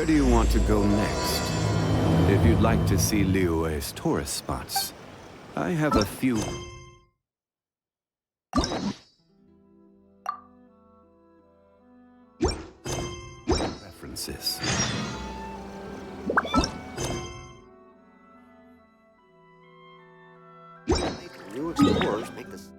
Where do you want to go next? If you'd like to see Liyue's tourist spots, I have a few... references. New explorers make this.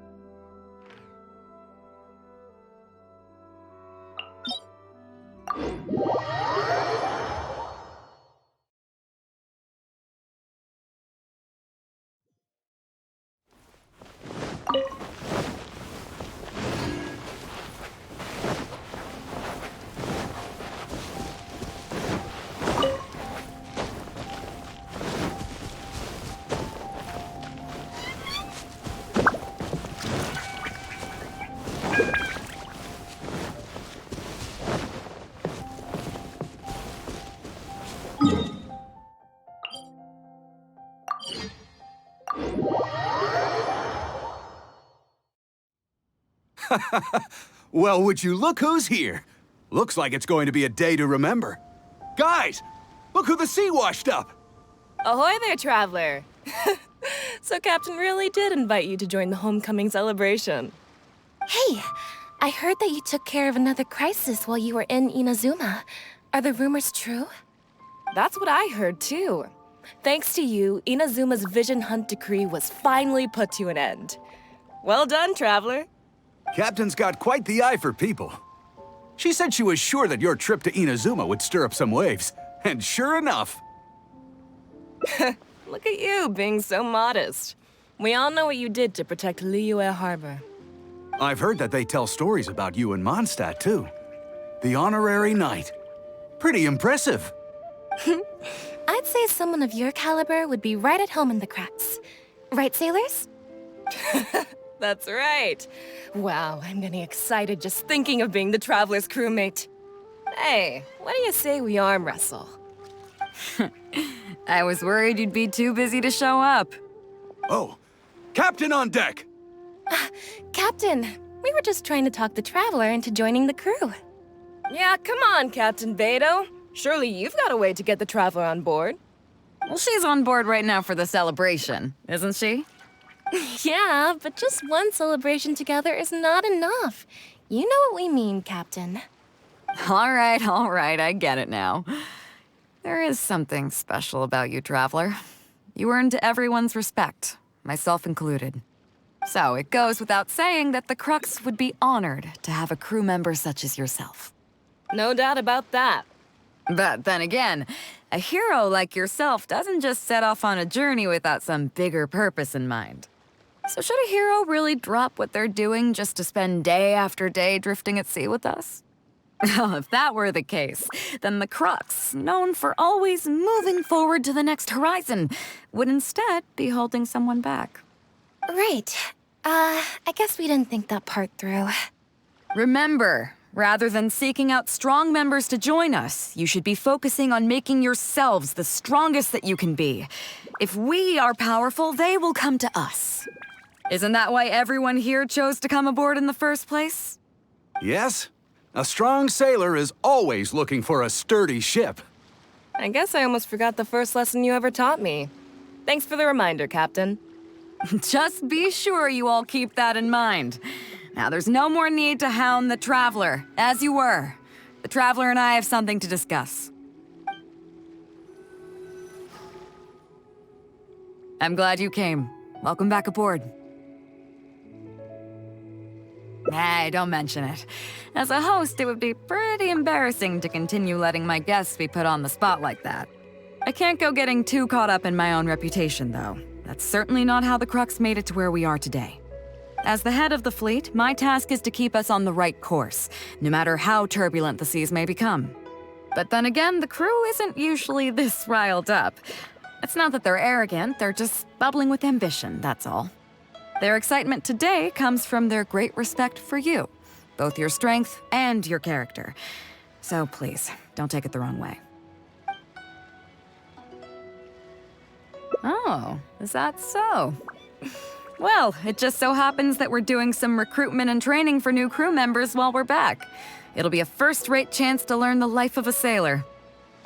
Well, would you look who's here? Looks like it's going to be a day to remember. Guys, look who the sea washed up! Ahoy there, traveler! So Captain really did invite you to join the homecoming celebration. Hey, I heard that you took care of another crisis while you were in Inazuma. Are the rumors true? That's what I heard, too. Thanks to you, Inazuma's Vision Hunt decree was finally put to an end. Well done, traveler. Captain's got quite the eye for people. She said she was sure that your trip to Inazuma would stir up some waves. And sure enough... Look at you, being so modest. We all know what you did to protect Liyue Harbor. I've heard that they tell stories about you in Mondstadt, too. The honorary knight. Pretty impressive. I'd say someone of your caliber would be right at home in the Crux. Right, sailors? That's right. Wow, I'm getting excited just thinking of being the Traveler's crewmate. Hey, what do you say we arm wrestle? I was worried you'd be too busy to show up. Oh, Captain on deck! Captain, we were just trying to talk the Traveler into joining the crew. Yeah, come on, Captain Beidou. Surely you've got a way to get the Traveler on board. Well, she's on board right now for the celebration, isn't she? Yeah, but just one celebration together is not enough. You know what we mean, Captain. All right, I get it now. There is something special about you, Traveler. You earned everyone's respect, myself included. So it goes without saying that the Crux would be honored to have a crew member such as yourself. No doubt about that. But then again, a hero like yourself doesn't just set off on a journey without some bigger purpose in mind. So should a hero really drop what they're doing just to spend day after day drifting at sea with us? Well, if that were the case, then the Crux, known for always moving forward to the next horizon, would instead be holding someone back. Right. I guess we didn't think that part through. Remember, rather than seeking out strong members to join us, you should be focusing on making yourselves the strongest that you can be. If we are powerful, they will come to us. Isn't that why everyone here chose to come aboard in the first place? Yes. A strong sailor is always looking for a sturdy ship. I guess I almost forgot the first lesson you ever taught me. Thanks for the reminder, Captain. Just be sure you all keep that in mind. Now, there's no more need to hound the Traveler, as you were. The Traveler and I have something to discuss. I'm glad you came. Welcome back aboard. Hey, don't mention it. As a host, it would be pretty embarrassing to continue letting my guests be put on the spot like that. I can't go getting too caught up in my own reputation, though. That's certainly not how the Crux made it to where we are today. As the head of the fleet, my task is to keep us on the right course, no matter how turbulent the seas may become. But then again, the crew isn't usually this riled up. It's not that they're arrogant, they're just bubbling with ambition, that's all. Their excitement today comes from their great respect for you, both your strength and your character. So please, don't take it the wrong way. Oh, is that so? Well, it just so happens that we're doing some recruitment and training for new crew members while we're back. It'll be a first-rate chance to learn the life of a sailor.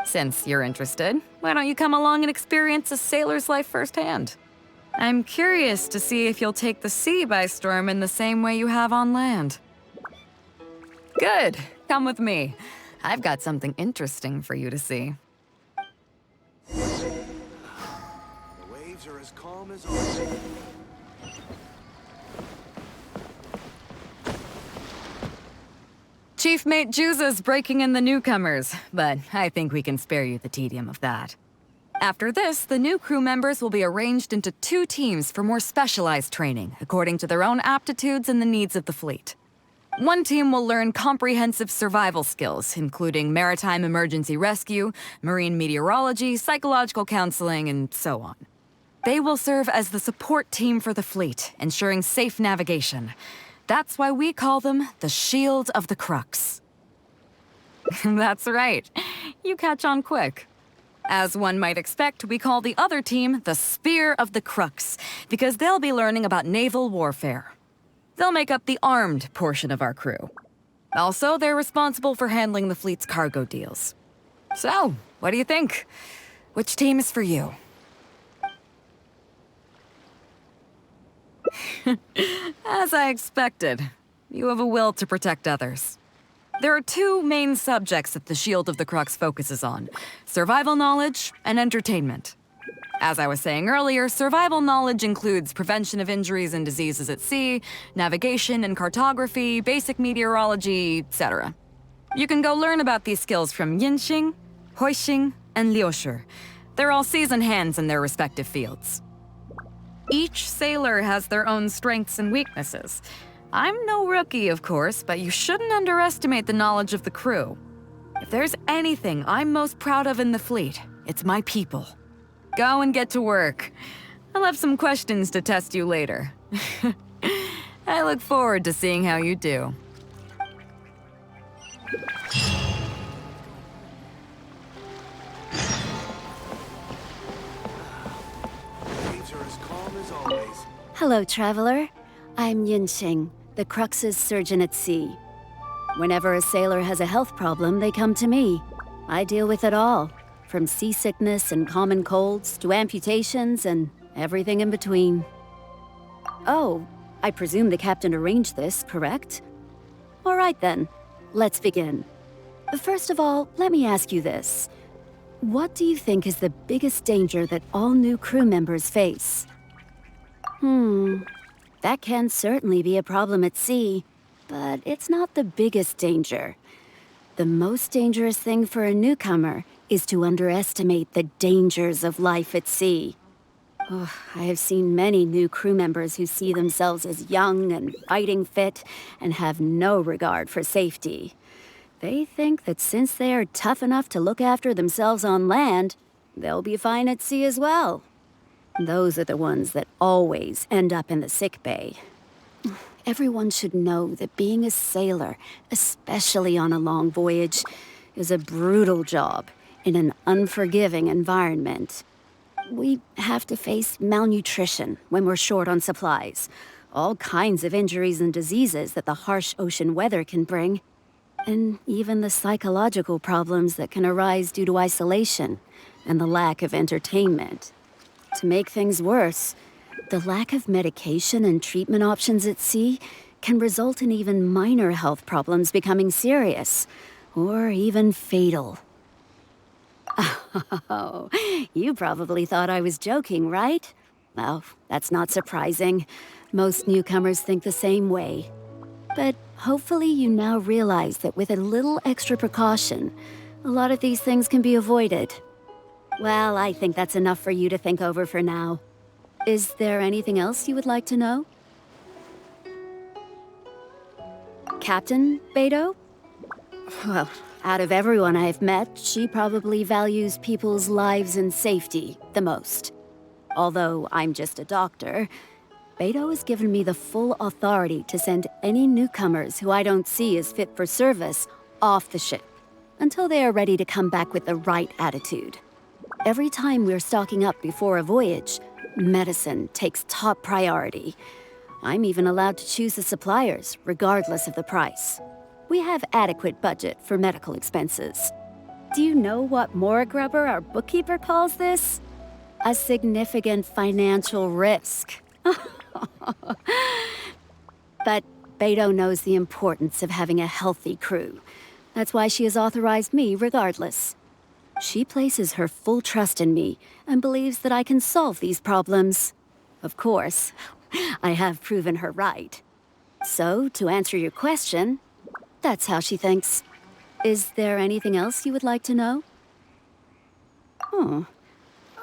Since you're interested, why don't you come along and experience a sailor's life firsthand? I'm curious to see if you'll take the sea by storm in the same way you have on land. Good. Come with me. I've got something interesting for you to see. The waves are as calm as always. Chief Mate Juza's breaking in the newcomers, but I think we can spare you the tedium of that. After this, the new crew members will be arranged into 2 teams for more specialized training, according to their own aptitudes and the needs of the fleet. One team will learn comprehensive survival skills, including maritime emergency rescue, marine meteorology, psychological counseling, and so on. They will serve as the support team for the fleet, ensuring safe navigation. That's why we call them the Shield of the Crux. That's right. You catch on quick. As one might expect, we call the other team the Spear of the Crux, because they'll be learning about naval warfare. They'll make up the armed portion of our crew. Also, they're responsible for handling the fleet's cargo deals. So, what do you think? Which team is for you? As I expected, you have a will to protect others. There are 2 main subjects that the Shield of the Crux focuses on: survival knowledge and entertainment. As I was saying earlier, survival knowledge includes prevention of injuries and diseases at sea, navigation and cartography, basic meteorology, etc. You can go learn about these skills from Genshin, Huixing, and Liushi. They're all seasoned hands in their respective fields. Each sailor has their own strengths and weaknesses. I'm no rookie, of course, but you shouldn't underestimate the knowledge of the crew. If there's anything I'm most proud of in the fleet, it's my people. Go and get to work. I'll have some questions to test you later. I look forward to seeing how you do. Waves are as calm as always. Hello, traveler. I'm Yinxing, the Crux's surgeon at sea. Whenever a sailor has a health problem, they come to me. I deal with it all, from seasickness and common colds to amputations and everything in between. Oh, I presume the captain arranged this, correct? All right then, let's begin. First of all, let me ask you this. What do you think is the biggest danger that all new crew members face? That can certainly be a problem at sea, but it's not the biggest danger. The most dangerous thing for a newcomer is to underestimate the dangers of life at sea. Oh, I have seen many new crew members who see themselves as young and fighting fit and have no regard for safety. They think that since they are tough enough to look after themselves on land, they'll be fine at sea as well. Those are the ones that always end up in the sick bay. Everyone should know that being a sailor, especially on a long voyage, is a brutal job in an unforgiving environment. We have to face malnutrition when we're short on supplies, all kinds of injuries and diseases that the harsh ocean weather can bring, and even the psychological problems that can arise due to isolation and the lack of entertainment. To make things worse, the lack of medication and treatment options at sea can result in even minor health problems becoming serious, or even fatal. Oh, you probably thought I was joking, right? Well, that's not surprising. Most newcomers think the same way. But hopefully you now realize that with a little extra precaution, a lot of these things can be avoided. Well, I think that's enough for you to think over for now. Is there anything else you would like to know? Captain Beidou? Well, out of everyone I've met, she probably values people's lives and safety the most. Although I'm just a doctor, Beidou has given me the full authority to send any newcomers who I don't see as fit for service off the ship, until they are ready to come back with the right attitude. Every time we're stocking up before a voyage, medicine takes top priority. I'm even allowed to choose the suppliers, regardless of the price. We have adequate budget for medical expenses. Do you know what Grubber, our bookkeeper, calls this? A significant financial risk. But Beidou knows the importance of having a healthy crew. That's why she has authorized me regardless. She places her full trust in me and believes that I can solve these problems. Of course, I have proven her right. So, to answer your question, that's how she thinks. Is there anything else you would like to know?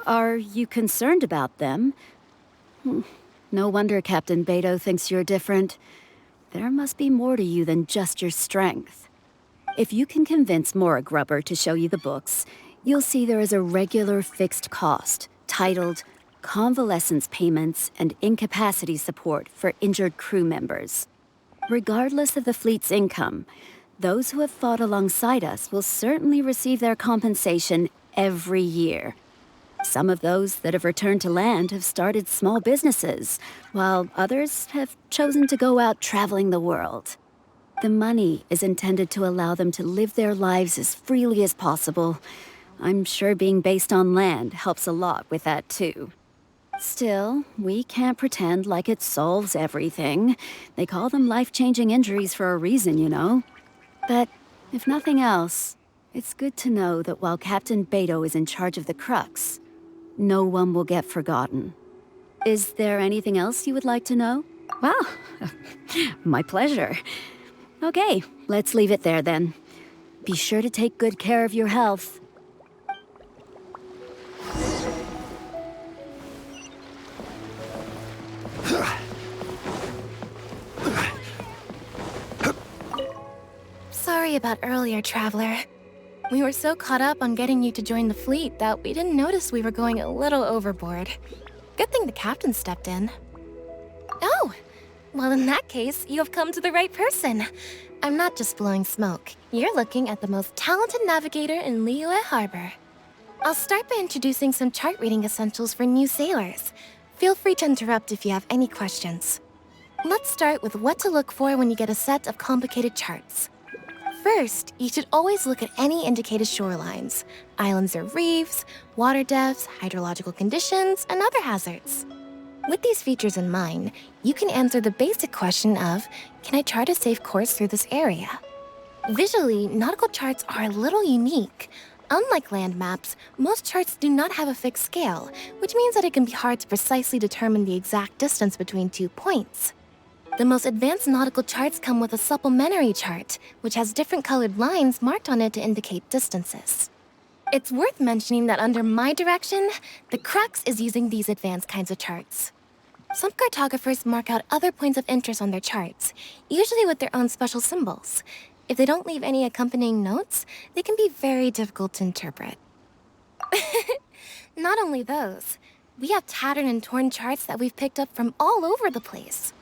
Are you concerned about them? No wonder Captain Beidou thinks you're different. There must be more to you than just your strength. If you can convince Grubber to show you the books, you'll see there is a regular fixed cost, titled Convalescence Payments and Incapacity Support for Injured Crew Members. Regardless of the fleet's income, those who have fought alongside us will certainly receive their compensation every year. Some of those that have returned to land have started small businesses, while others have chosen to go out traveling the world. The money is intended to allow them to live their lives as freely as possible. I'm sure being based on land helps a lot with that too. Still, we can't pretend like it solves everything. They call them life-changing injuries for a reason, you know. But if nothing else, it's good to know that while Captain Beidou is in charge of the Crux, no one will get forgotten. Is there anything else you would like to know? Well, my pleasure. Okay, let's leave it there then. Be sure to take good care of your health. Sorry about earlier, Traveler. We were so caught up on getting you to join the fleet that we didn't notice we were going a little overboard. Good thing the captain stepped in. Oh! Well, in that case, you have come to the right person. I'm not just blowing smoke. You're looking at the most talented navigator in Liyue Harbor. I'll start by introducing some chart reading essentials for new sailors. Feel free to interrupt if you have any questions. Let's start with what to look for when you get a set of complicated charts. First, you should always look at any indicated shorelines, islands or reefs, water depths, hydrological conditions, and other hazards. With these features in mind, you can answer the basic question of, can I chart a safe course through this area? Visually, nautical charts are a little unique. Unlike land maps, most charts do not have a fixed scale, which means that it can be hard to precisely determine the exact distance between 2 points. The most advanced nautical charts come with a supplementary chart, which has different colored lines marked on it to indicate distances. It's worth mentioning that under my direction, the Crux is using these advanced kinds of charts. Some cartographers mark out other points of interest on their charts, usually with their own special symbols. If they don't leave any accompanying notes, they can be very difficult to interpret. Not only those, we have tattered and torn charts that we've picked up from all over the place.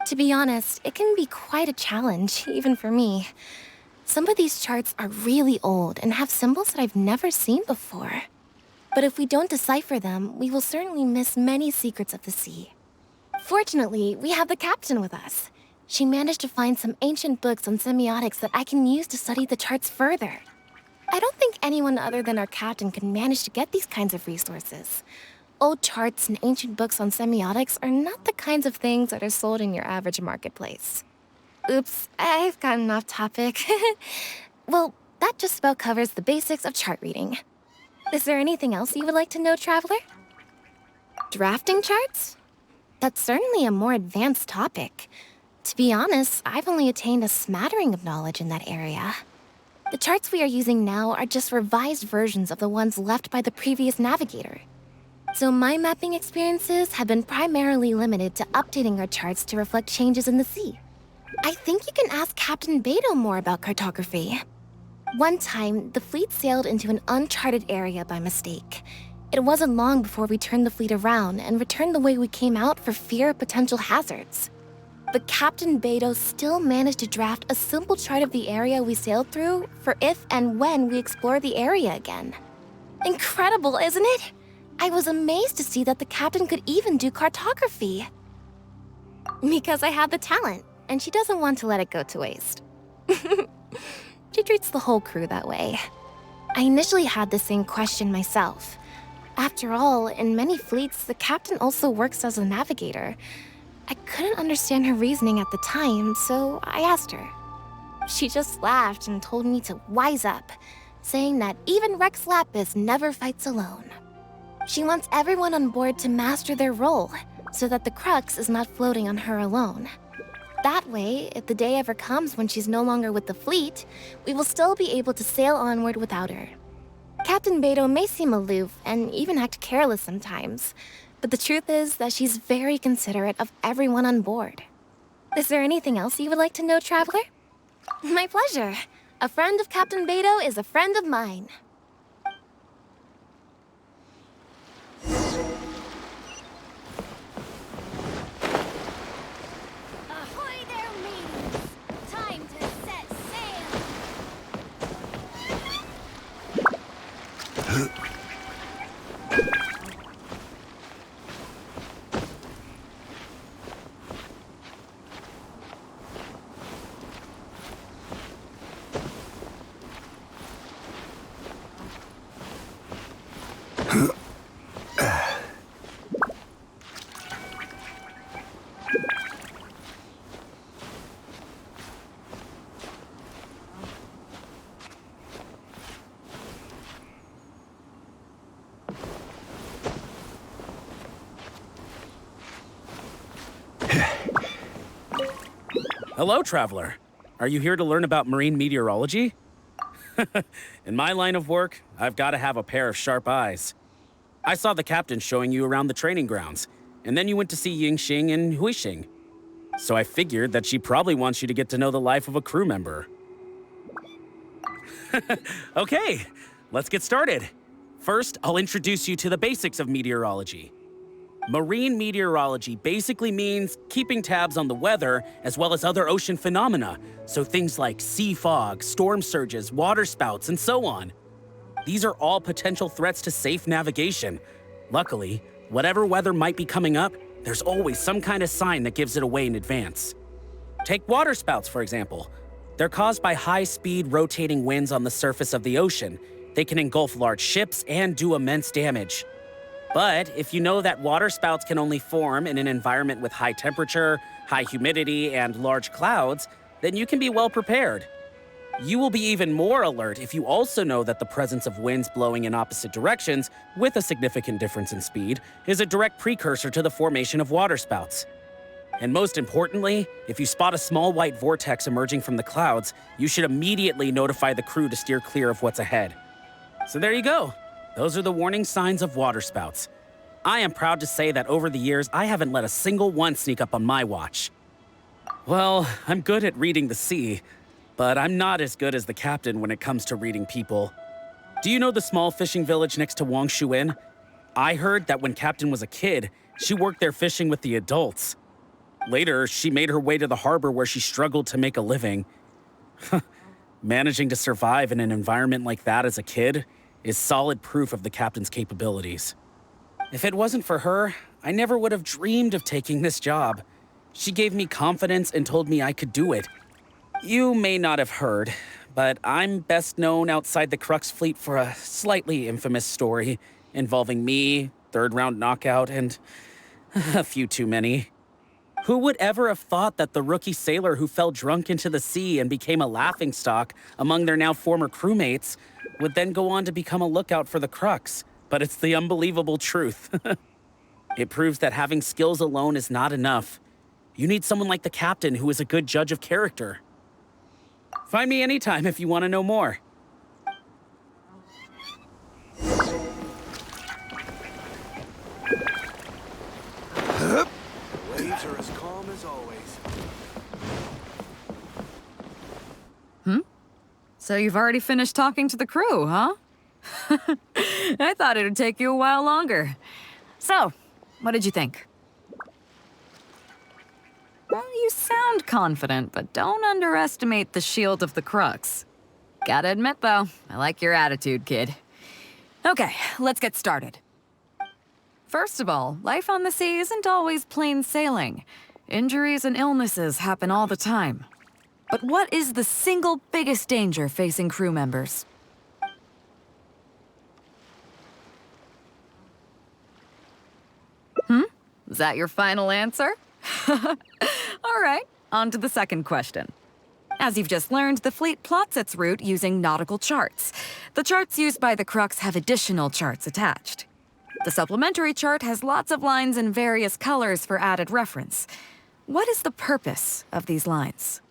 To be honest, it can be quite a challenge, even for me. Some of these charts are really old and have symbols that I've never seen before. But if we don't decipher them, we will certainly miss many secrets of the sea. Fortunately, we have the captain with us. She managed to find some ancient books on semiotics that I can use to study the charts further. I don't think anyone other than our captain could manage to get these kinds of resources. Old charts and ancient books on semiotics are not the kinds of things that are sold in your average marketplace. Oops, I've gotten off topic. Well, that just about covers the basics of chart reading. Is there anything else you would like to know, Traveler? Drafting charts? That's certainly a more advanced topic. To be honest, I've only attained a smattering of knowledge in that area. The charts we are using now are just revised versions of the ones left by the previous navigator. So my mapping experiences have been primarily limited to updating our charts to reflect changes in the sea. I think you can ask Captain Beidou more about cartography. One time, the fleet sailed into an uncharted area by mistake. It wasn't long before we turned the fleet around and returned the way we came out for fear of potential hazards. But Captain Beidou still managed to draft a simple chart of the area we sailed through for if and when we explore the area again. Incredible, isn't it? I was amazed to see that the captain could even do cartography. Because I have the talent, and she doesn't want to let it go to waste. She treats the whole crew that way. I initially had the same question myself. After all, in many fleets, the captain also works as a navigator. I couldn't understand her reasoning at the time, so I asked her. She just laughed and told me to wise up, saying that even Rex Lapis never fights alone. She wants everyone on board to master their role, so that the Crux is not floating on her alone. That way, if the day ever comes when she's no longer with the fleet, we will still be able to sail onward without her. Captain Beidou may seem aloof and even act careless sometimes, but the truth is that she's very considerate of everyone on board. Is there anything else you would like to know, Traveler? My pleasure. A friend of Captain Beidou is a friend of mine. Ahoy there, mateys! Time to set sail! Hello, traveler. Are you here to learn about marine meteorology? In my line of work, I've got to have a pair of sharp eyes. I saw the captain showing you around the training grounds, and then you went to see Yingxing and Huixing. So I figured that she probably wants you to get to know the life of a crew member. Okay, let's get started. First, I'll introduce you to the basics of meteorology. Marine meteorology basically means keeping tabs on the weather as well as other ocean phenomena, so things like sea fog, storm surges, water spouts, and so on. These are all potential threats to safe navigation. Luckily, whatever weather might be coming up, there's always some kind of sign that gives it away in advance. Take water spouts, for example. They're caused by high-speed rotating winds on the surface of the ocean. They can engulf large ships and do immense damage. But if you know that water spouts can only form in an environment with high temperature, high humidity, and large clouds, then you can be well prepared. You will be even more alert if you also know that the presence of winds blowing in opposite directions with a significant difference in speed is a direct precursor to the formation of water spouts. And most importantly, if you spot a small white vortex emerging from the clouds, you should immediately notify the crew to steer clear of what's ahead. So there you go. Those are the warning signs of water spouts. I am proud to say that over the years, I haven't let a single one sneak up on my watch. Well, I'm good at reading the sea, but I'm not as good as the captain when it comes to reading people. Do you know the small fishing village next to Wangshuin? I heard that when Captain was a kid, she worked there fishing with the adults. Later, she made her way to the harbor where she struggled to make a living. Managing to survive in an environment like that as a kid is solid proof of the captain's capabilities. If it wasn't for her, I never would have dreamed of taking this job. She gave me confidence and told me I could do it. You may not have heard, but I'm best known outside the Crux fleet for a slightly infamous story involving me, third-round knockout, and a few too many. Who would ever have thought that the rookie sailor who fell drunk into the sea and became a laughingstock among their now former crewmates would then go on to become a lookout for the Crux? But it's the unbelievable truth. It proves that having skills alone is not enough. You need someone like the captain who is a good judge of character. Find me anytime if you want to know more. The waves are as calm as always. So you've already finished talking to the crew, huh? I thought it'd take you a while longer. So, what did you think? Well, you sound confident, but don't underestimate the shield of the Crux. Gotta admit, though, I like your attitude, kid. Okay, let's get started. First of all, life on the sea isn't always plain sailing. Injuries and illnesses happen all the time. But what is the single biggest danger facing crew members? Is that your final answer? All right, on to the second question. As you've just learned, the fleet plots its route using nautical charts. The charts used by the Crux have additional charts attached. The supplementary chart has lots of lines in various colors for added reference. What is the purpose of these lines?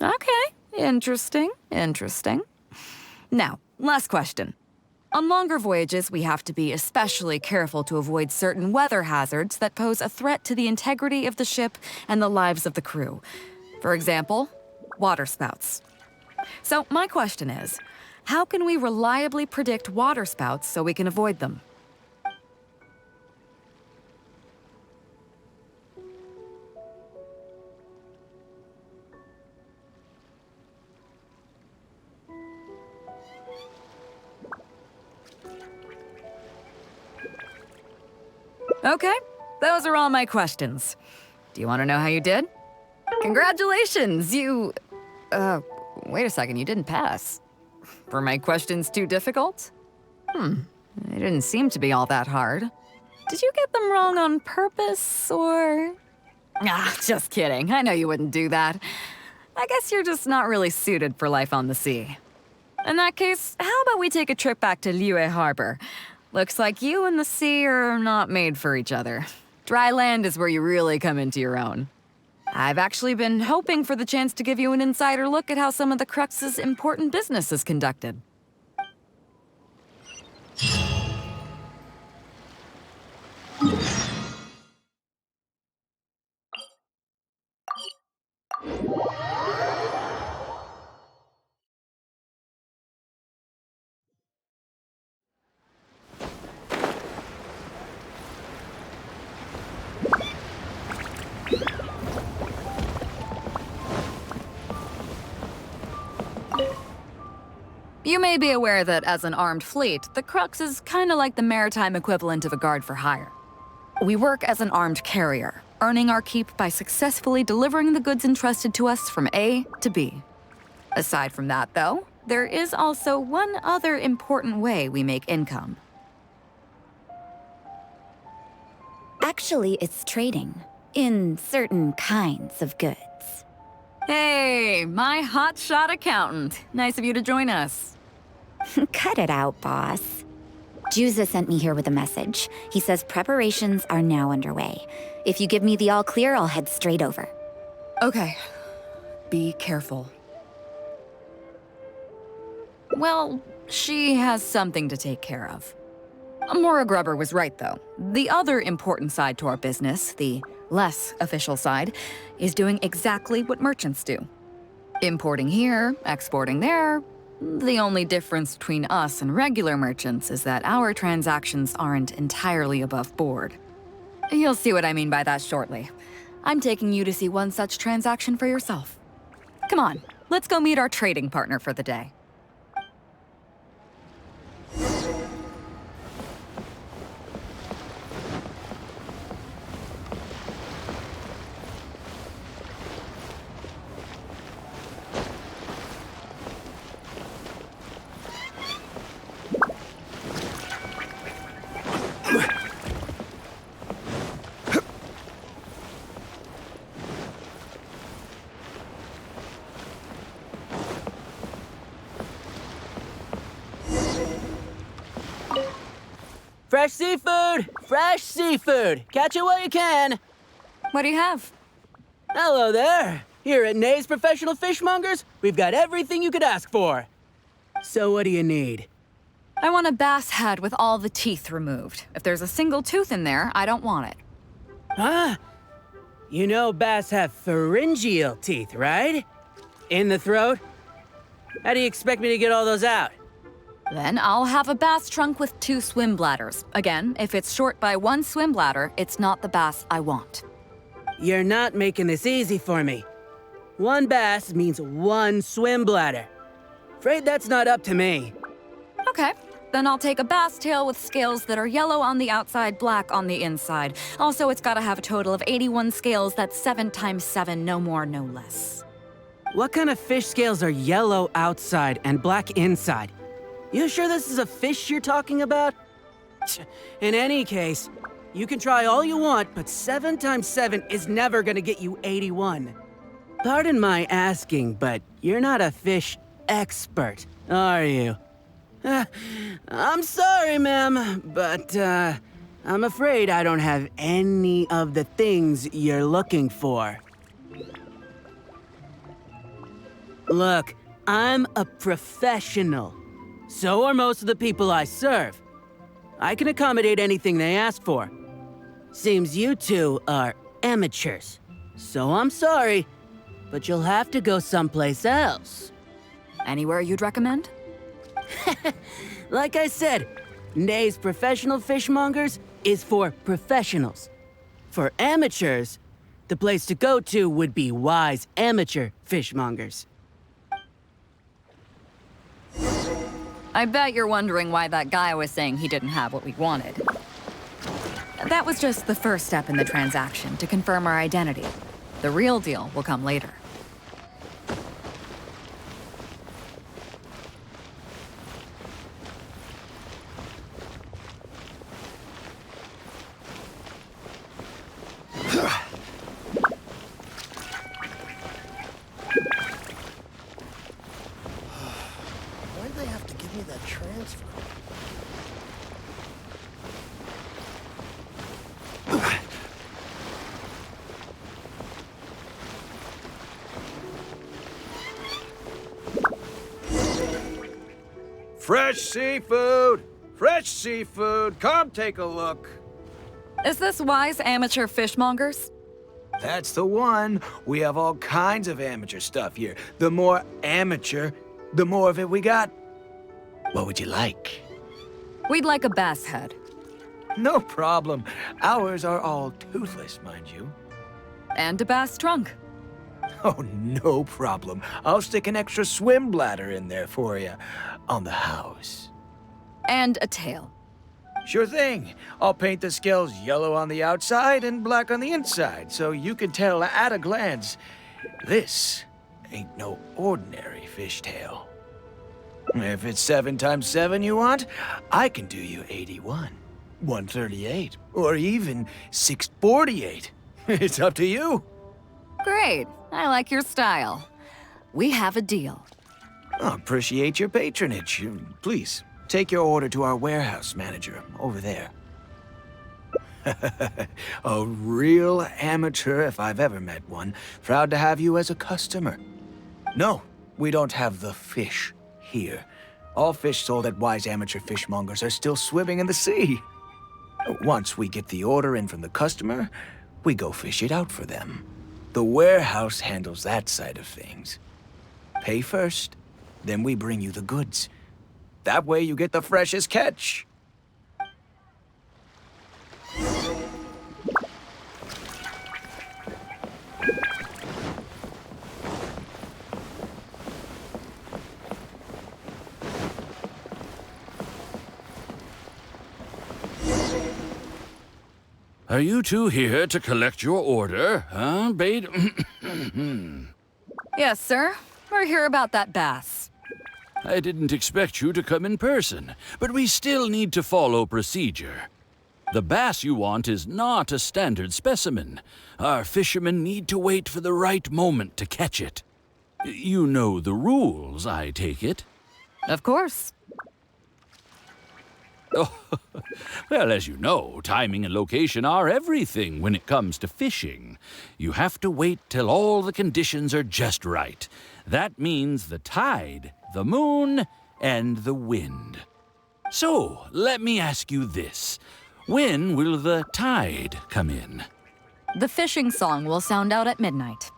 Okay, interesting. Now, last question. On longer voyages, we have to be especially careful to avoid certain weather hazards that pose a threat to the integrity of the ship and the lives of the crew. For example, waterspouts. So my question is, how can we reliably predict waterspouts so we can avoid them? Okay, those are all my questions. Do you want to know how you did? Congratulations, you... wait a second, you didn't pass. Were my questions too difficult? They didn't seem to be all that hard. Did you get them wrong on purpose, or...? Ah, just kidding. I know you wouldn't do that. I guess you're just not really suited for life on the sea. In that case, how about we take a trip back to Liyue Harbor? Looks like you and the sea are not made for each other. Dry land is where you really come into your own. I've actually been hoping for the chance to give you an insider look at how some of the Crux's important business is conducted. You may be aware that as an armed fleet, the Crux is kinda like the maritime equivalent of a guard for hire. We work as an armed carrier, earning our keep by successfully delivering the goods entrusted to us from A to B. Aside from that, though, there is also one other important way we make income. Actually, it's trading. In certain kinds of goods. Hey, my hotshot accountant. Nice of you to join us. Cut it out, boss. Juza sent me here with a message. He says preparations are now underway. If you give me the all clear, I'll head straight over. Okay. Be careful. Well, she has something to take care of. Mora Grubber was right, though. The other important side to our business, the less official side, is doing exactly what merchants do. Importing here, exporting there. The only difference between us and regular merchants is that our transactions aren't entirely above board. You'll see what I mean by that shortly. I'm taking you to see one such transaction for yourself. Come on, let's go meet our trading partner for the day. Fresh seafood! Fresh seafood! Catch it while you can! What do you have? Hello there! Here at Nay's Professional Fishmongers, we've got everything you could ask for. So what do you need? I want a bass head with all the teeth removed. If there's a single tooth in there, I don't want it. Huh? You know bass have pharyngeal teeth, right? In the throat? How do you expect me to get all those out? Then I'll have a bass trunk with 2 swim bladders. Again, if it's short by 1 swim bladder, it's not the bass I want. You're not making this easy for me. 1 bass means 1 swim bladder. Afraid that's not up to me. Okay, Then I'll take a bass tail with scales that are yellow on the outside, black on the inside. Also, it's gotta have a total of 81 scales. That's 7 times 7, no more, no less. What kind of fish scales are yellow outside and black inside? You sure this is a fish you're talking about? In any case, you can try all you want, but 7 times 7 is never gonna get you 81. Pardon my asking, but you're not a fish expert, are you? I'm sorry, ma'am, but I'm afraid I don't have any of the things you're looking for. Look, I'm a professional. So are most of the people I serve. I can accommodate anything they ask for. Seems you two are amateurs. So I'm sorry, but you'll have to go someplace else. Anywhere you'd recommend? Like I said, Nay's Professional Fishmongers is for professionals. For amateurs, the place to go to would be Wise Amateur Fishmongers. I bet you're wondering why that guy was saying he didn't have what we wanted. That was just the first step in the transaction to confirm our identity. The real deal will come later. Why'd they have to give me that transfer? Fresh seafood! Fresh seafood! Come take a look! Is this Wise Amateur Fishmongers? That's the one. We have all kinds of amateur stuff here. The more amateur, the more of it we got. What would you like? We'd like a bass head. No problem. Ours are all toothless, mind you. And a bass trunk. Oh, no problem. I'll stick an extra swim bladder in there for you. On the house. And a tail. Sure thing. I'll paint the scales yellow on the outside and black on the inside, so you can tell at a glance, this ain't no ordinary fishtail. If it's 7 times 7 you want, I can do you 81, 138, or even 648. It's up to you. Great. I like your style. We have a deal. I appreciate your patronage. Please, take your order to our warehouse manager over there. A real amateur if I've ever met one. Proud to have you as a customer. No, we don't have the fish here. All fish sold at Wise Amateur Fishmongers are still swimming in the sea. Once we get the order in from the customer, we go fish it out for them. The warehouse handles that side of things. Pay first, then we bring you the goods. That way you get the freshest catch. Are you two here to collect your order, huh, Beidou? Yes, sir. We're here about that bass. I didn't expect you to come in person, but we still need to follow procedure. The bass you want is not a standard specimen. Our fishermen need to wait for the right moment to catch it. You know the rules, I take it? Of course. Oh, well, as you know, timing and location are everything when it comes to fishing. You have to wait till all the conditions are just right. That means the tide, the moon, and the wind. So, let me ask you this. When will the tide come in? The fishing song will sound out at midnight.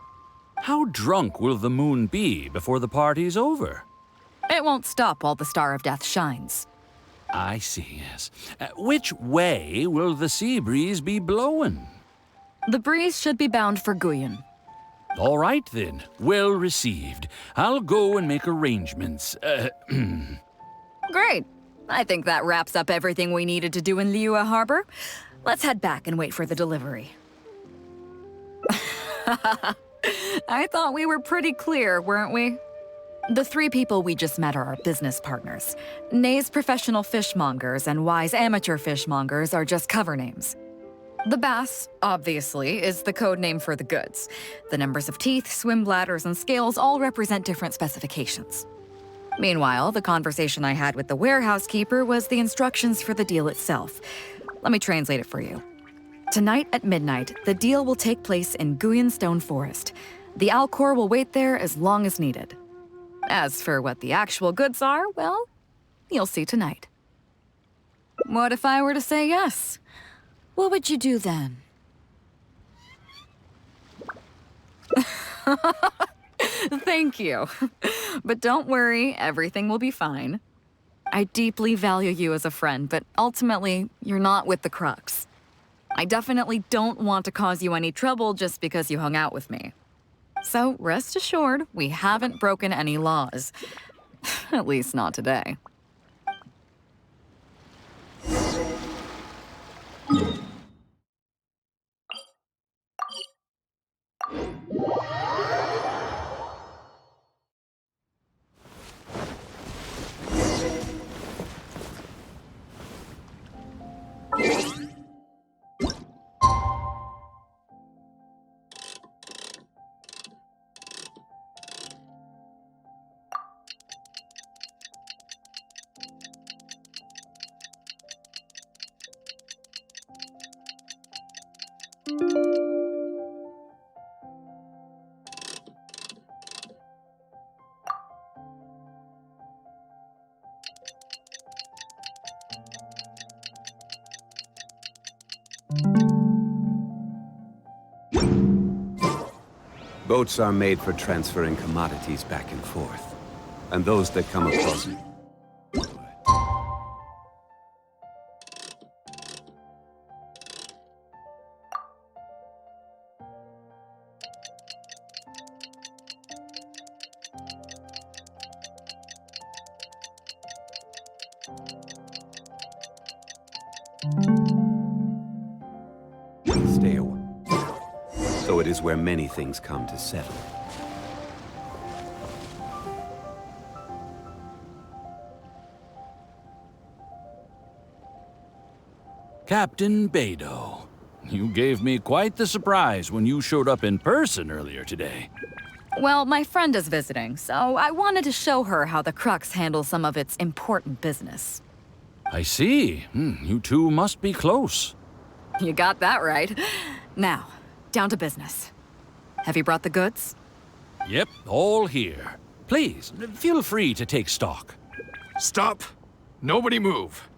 How drunk will the moon be before the party's over? It won't stop while the Star of Death shines. I see, yes. Which way will the sea breeze be blowing? The breeze should be bound for Guyan. All right, then. Well received. I'll go and make arrangements. Great. I think that wraps up everything we needed to do in Liyue Harbor. Let's head back and wait for the delivery. I thought we were pretty clear, weren't we? The three people we just met are our business partners. Nay's professional fishmongers and Y's amateur fishmongers are just cover names. The bass, obviously, is the code name for the goods. The numbers of teeth, swim bladders, and scales all represent different specifications. Meanwhile, the conversation I had with the warehouse keeper was the instructions for the deal itself. Let me translate it for you. Tonight at midnight, the deal will take place in Guyanstone Forest. The Alcor will wait there as long as needed. As for what the actual goods are, well, you'll see tonight. What if I were to say yes? What would you do then? Thank you. But don't worry, everything will be fine. I deeply value you as a friend, but ultimately, you're not with the Crux. I definitely don't want to cause you any trouble just because you hung out with me. So rest assured, we haven't broken any laws. At least not today. Boats are made for transferring commodities back and forth, and those that come across it. Stay away. So it is where many things come to settle. Captain Beidou, you gave me quite the surprise when you showed up in person earlier today. Well, my friend is visiting, so I wanted to show her how the Crux handles some of its important business. I see. You two must be close. You got that right. Now, down to business. Have you brought the goods? Yep, all here. Please, feel free to take stock. Stop! Nobody move!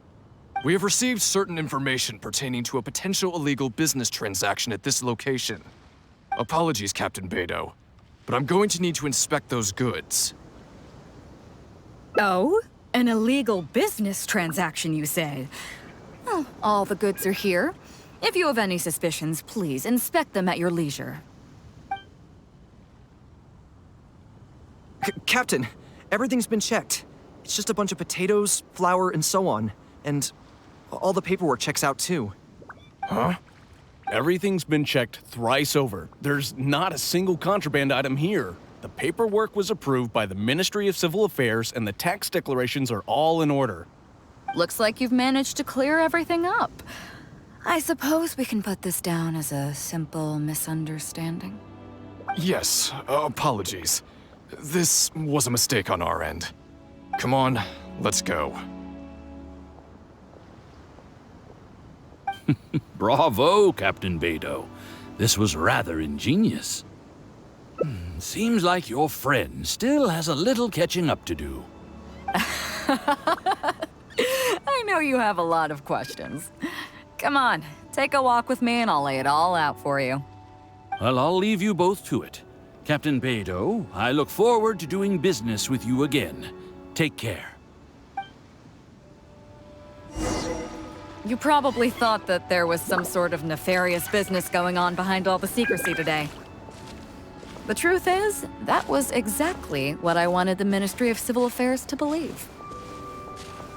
We have received certain information pertaining to a potential illegal business transaction at this location. Apologies, Captain Beidou, but I'm going to need to inspect those goods. Oh? An illegal business transaction, you say? Well, all the goods are here. If you have any suspicions, please inspect them at your leisure. Captain, everything's been checked. It's just a bunch of potatoes, flour, and so on. And all the paperwork checks out too. Huh? Everything's been checked thrice over. There's not a single contraband item here. The paperwork was approved by the Ministry of Civil Affairs and the tax declarations are all in order. Looks like you've managed to clear everything up. I suppose we can put this down as a simple misunderstanding. Yes, apologies. This was a mistake on our end. Come on, let's go. Bravo, Captain Beidou. This was rather ingenious. Seems like your friend still has a little catching up to do. I know you have a lot of questions. Come on, take a walk with me and I'll lay it all out for you. Well, I'll leave you both to it. Captain Beidou, I look forward to doing business with you again. Take care. You probably thought that there was some sort of nefarious business going on behind all the secrecy today. The truth is, that was exactly what I wanted the Ministry of Civil Affairs to believe.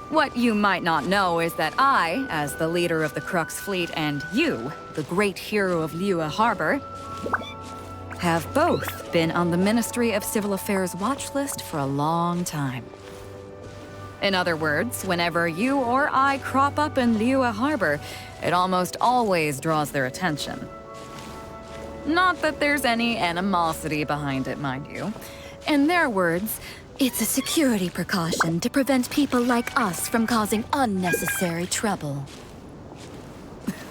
What you might not know is that I, as the leader of the Crux fleet, and you, the great hero of Liyue Harbor, have both been on the Ministry of Civil Affairs watch list for a long time. In other words, whenever you or I crop up in Liyue Harbor, it almost always draws their attention. Not that there's any animosity behind it, mind you. In their words, it's a security precaution to prevent people like us from causing unnecessary trouble.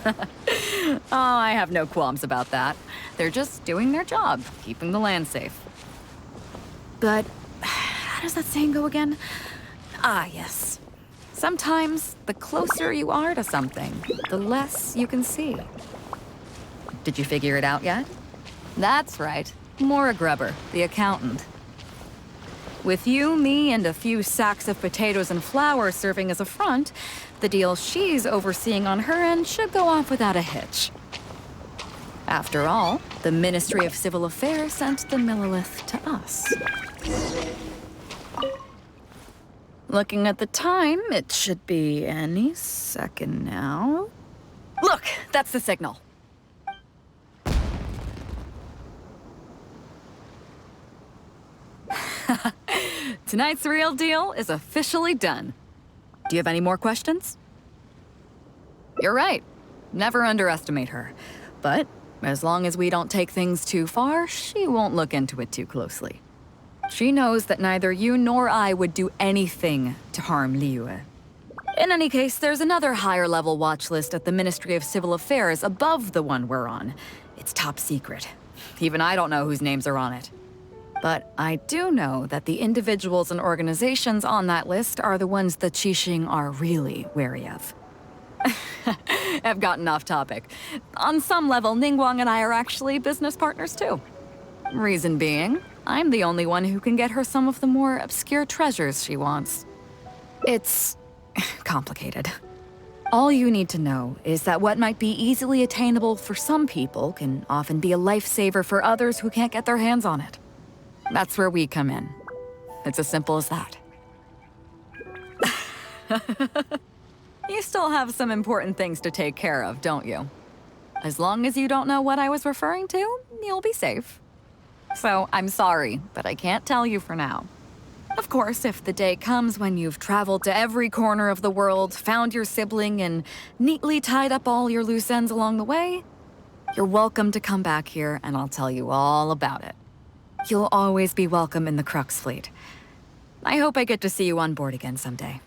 Oh, I have no qualms about that. They're just doing their job, keeping the land safe. But how does that saying go again? Ah, yes. Sometimes the closer you are to something, the less you can see. Did you figure it out yet? That's right. Maura Grubber, the accountant. With you, me, and a few sacks of potatoes and flour serving as a front, the deal she's overseeing on her end should go off without a hitch. After all, the Ministry of Civil Affairs sent the Millilith to us. Looking at the time, it should be any second now. Look, that's the signal. Tonight's real deal is officially done. Do you have any more questions? You're right. Never underestimate her. But as long as we don't take things too far, she won't look into it too closely. She knows that neither you nor I would do anything to harm Liyue. In any case, there's another higher-level watch list at the Ministry of Civil Affairs above the one we're on. It's top secret. Even I don't know whose names are on it. But I do know that the individuals and organizations on that list are the ones the Qixing are really wary of. I've gotten off topic. On some level, Ningguang and I are actually business partners too. Reason being, I'm the only one who can get her some of the more obscure treasures she wants. It's complicated. All you need to know is that what might be easily attainable for some people can often be a lifesaver for others who can't get their hands on it. That's where we come in. It's as simple as that. You still have some important things to take care of, don't you? As long as you don't know what I was referring to, you'll be safe. So, I'm sorry, but I can't tell you for now. Of course, if the day comes when you've traveled to every corner of the world, found your sibling, and neatly tied up all your loose ends along the way, you're welcome to come back here and I'll tell you all about it. You'll always be welcome in the Crux fleet. I hope I get to see you on board again someday.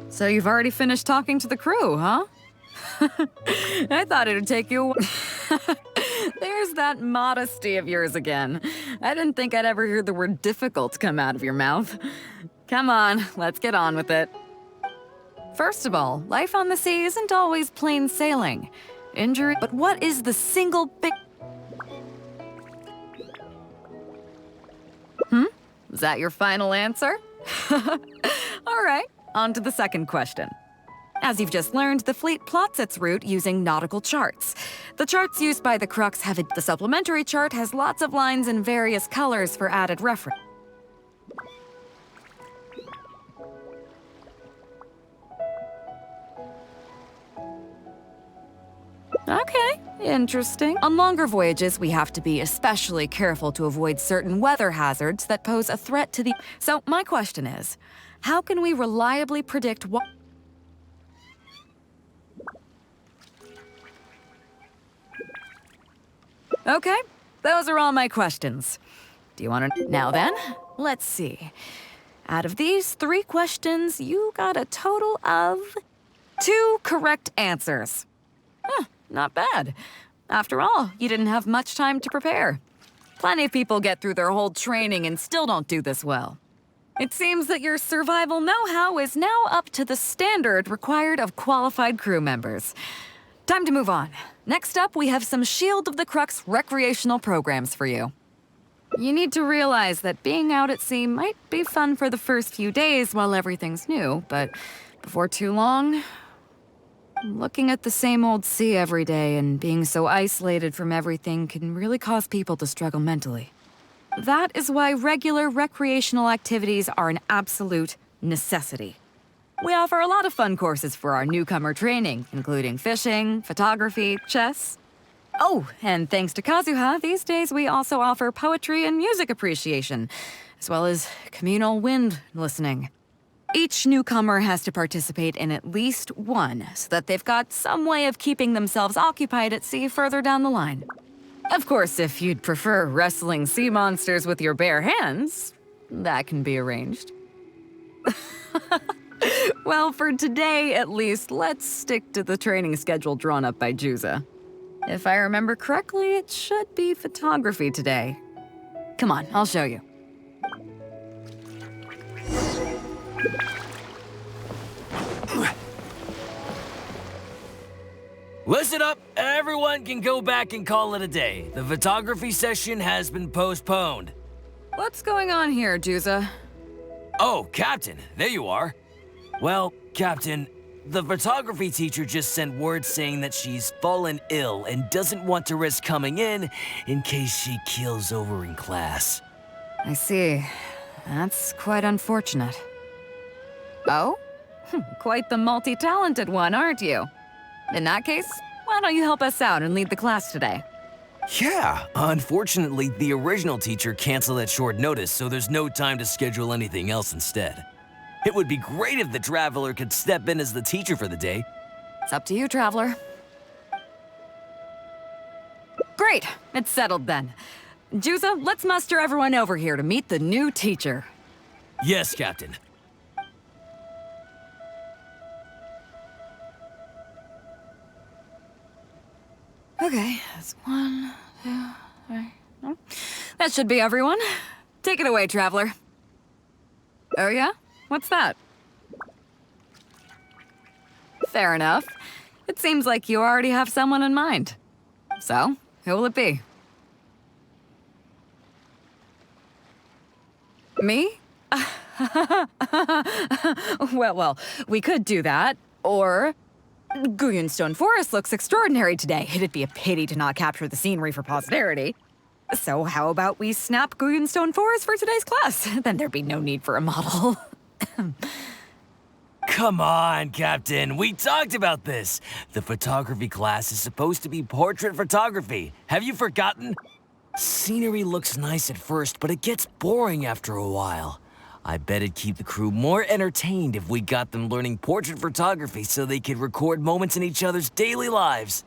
So you've already finished talking to the crew, huh? I thought it'd take you a while. There's that modesty of yours again. I didn't think I'd ever hear the word difficult come out of your mouth. Come on, let's get on with it. First of all, life on the sea isn't always plain sailing. Injury, but what is the single big... Is that your final answer? All right. On to the second question. As you've just learned, the fleet plots its route using nautical charts. The charts used by the Crux have the supplementary chart has lots of lines in various colors for added reference. Okay, interesting. On longer voyages, we have to be especially careful to avoid certain weather hazards that pose a threat to the... So my question is, how can we reliably predict what... Okay, those are all my questions. Do you want to... Now then, let's see. Out of these 3 questions, you got a total of 2 correct answers. Huh, not bad. After all, you didn't have much time to prepare. Plenty of people get through their whole training and still don't do this well. It seems that your survival know-how is now up to the standard required of qualified crew members. Time to move on. Next up, we have some Shield of the Crux recreational programs for you. You need to realize that being out at sea might be fun for the first few days while everything's new, but before too long, looking at the same old sea every day and being so isolated from everything can really cause people to struggle mentally. That is why regular recreational activities are an absolute necessity. We offer a lot of fun courses for our newcomer training, including fishing, photography, chess. Oh, and thanks to Kazuha, these days we also offer poetry and music appreciation, as well as communal wind listening. Each newcomer has to participate in at least one, so that they've got some way of keeping themselves occupied at sea further down the line. Of course, if you'd prefer wrestling sea monsters with your bare hands, that can be arranged. Well, for today at least, let's stick to the training schedule drawn up by Juza. If I remember correctly, it should be photography today. Come on, I'll show you. Listen up, everyone can go back and call it a day. The photography session has been postponed. What's going on here, Juza? Oh, Captain, there you are. Well, Captain, the photography teacher just sent word saying that she's fallen ill and doesn't want to risk coming in case she keels over in class. I see. That's quite unfortunate. Oh? Quite the multi-talented one, aren't you? In that case, why don't you help us out and lead the class today? Yeah, unfortunately, the original teacher canceled at short notice, so there's no time to schedule anything else instead. It would be great if the Traveler could step in as the teacher for the day. It's up to you, Traveler. Great, it's settled then. Juza, let's muster everyone over here to meet the new teacher. Yes, Captain. Okay, that's 1, 2, 3. Oh, that should be everyone. Take it away, Traveler. Oh yeah? What's that? Fair enough. It seems like you already have someone in mind. So, who will it be? Me? Well, we could do that, or... Guyunstone Forest looks extraordinary today. It'd be a pity to not capture the scenery for posterity. So how about we snap Guyunstone Forest for today's class? Then there'd be no need for a model. Come on, Captain. We talked about this. The photography class is supposed to be portrait photography. Have you forgotten? Scenery looks nice at first, but it gets boring after a while. I bet it'd keep the crew more entertained if we got them learning portrait photography so they could record moments in each other's daily lives.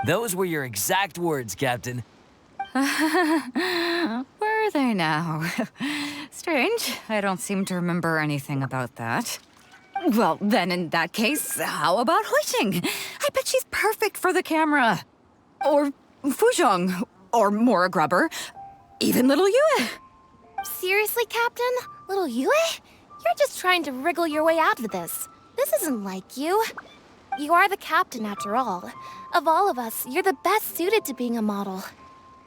Those were your exact words, Captain. Were they now? Strange. I don't seem to remember anything about that. Well, then in that case, how about Huixing? I bet she's perfect for the camera. Or Fuzhong. Or Mora Grubber. Even little Yue. Seriously, Captain? Little Yue? You're just trying to wriggle your way out of this. This isn't like you. You are the captain, after all. Of all of us, you're the best suited to being a model.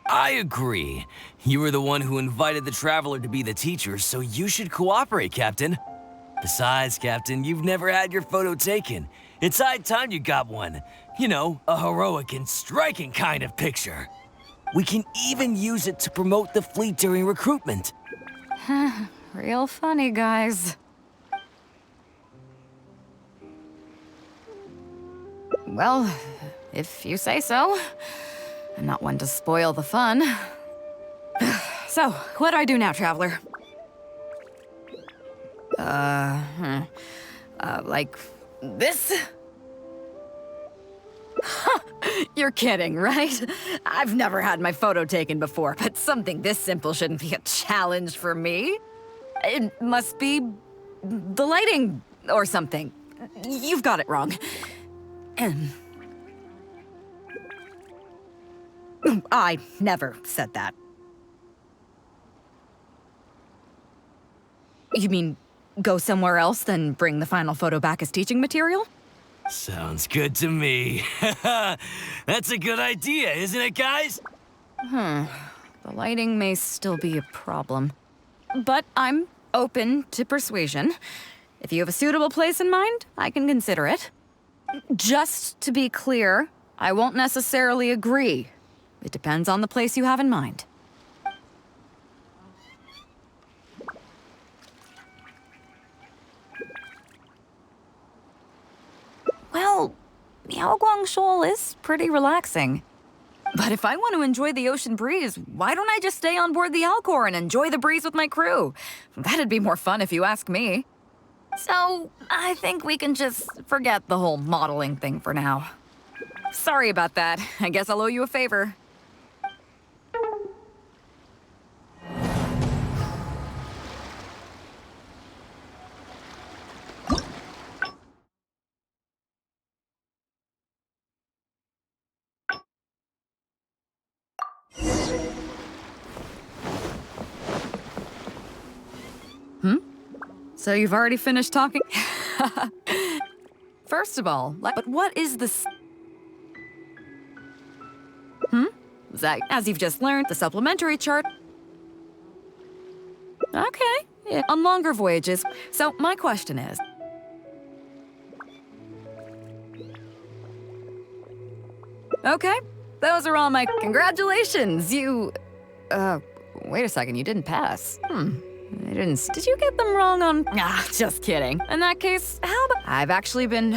I agree. You were the one who invited the Traveler to be the teacher, so you should cooperate, Captain. Besides, Captain, you've never had your photo taken. It's high time you got one. You know, a heroic and striking kind of picture. We can even use it to promote the fleet during recruitment. Real funny, guys. Well, if you say so. I'm not one to spoil the fun. So, what do I do now, Traveler? Like this? You're kidding, right? I've never had my photo taken before, but something this simple shouldn't be a challenge for me. It must be the lighting or something. You've got it wrong. I never said that. You mean go somewhere else, then bring the final photo back as teaching material? Sounds good to me. That's a good idea, isn't it, guys? The lighting may still be a problem. But I'm open to persuasion. If you have a suitable place in mind, I can consider it. Just to be clear, I won't necessarily agree. It depends on the place you have in mind. Well, Miaoguang Shoal is pretty relaxing. But if I want to enjoy the ocean breeze, why don't I just stay on board the Alcor and enjoy the breeze with my crew? That'd be more fun if you ask me. So, I think we can just forget the whole modeling thing for now. Sorry about that. I guess I'll owe you a favor. So you've already finished talking? First of all, but what is this? Is that, as you've just learned, the supplementary chart? Okay, yeah, on longer voyages. So my question is... Okay, those are all my... Congratulations, you... wait a second, you didn't pass. I didn't... Did you get them wrong on... Ah, just kidding. In that case, how about... I've actually been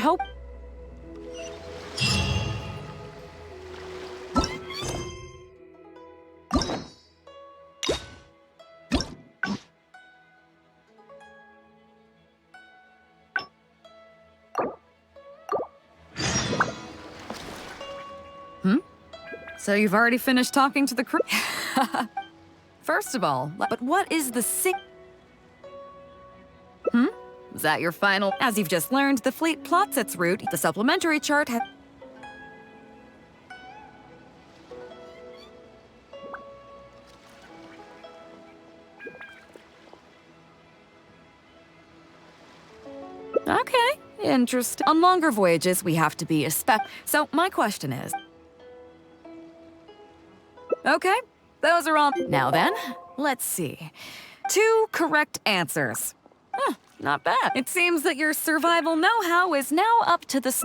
So you've already finished talking to the crew? First of all, but what is the Is that your final? As you've just learned, the fleet plots its route. The supplementary chart has... Okay, interesting. On longer voyages, we have to be a spec. So my question is... Okay, those are all... Now then, let's see. 2 correct answers. Not bad. It seems that your survival know-how is now up to the...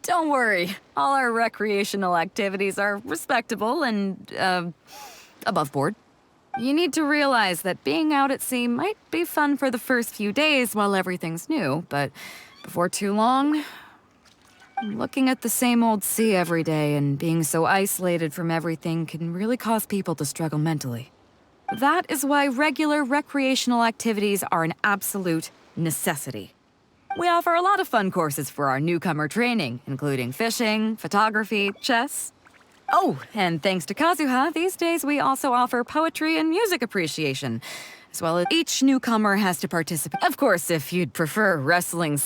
Don't worry. All our recreational activities are respectable and, above board. You need to realize that being out at sea might be fun for the first few days while everything's new, but before too long... Looking at the same old sea every day and being so isolated from everything can really cause people to struggle mentally. That is why regular recreational activities are an absolute necessity. We offer a lot of fun courses for our newcomer training, including fishing, photography, chess. Oh, and thanks to Kazuha, these days we also offer poetry and music appreciation, as well as each newcomer has to participate. Of course, if you'd prefer wrestling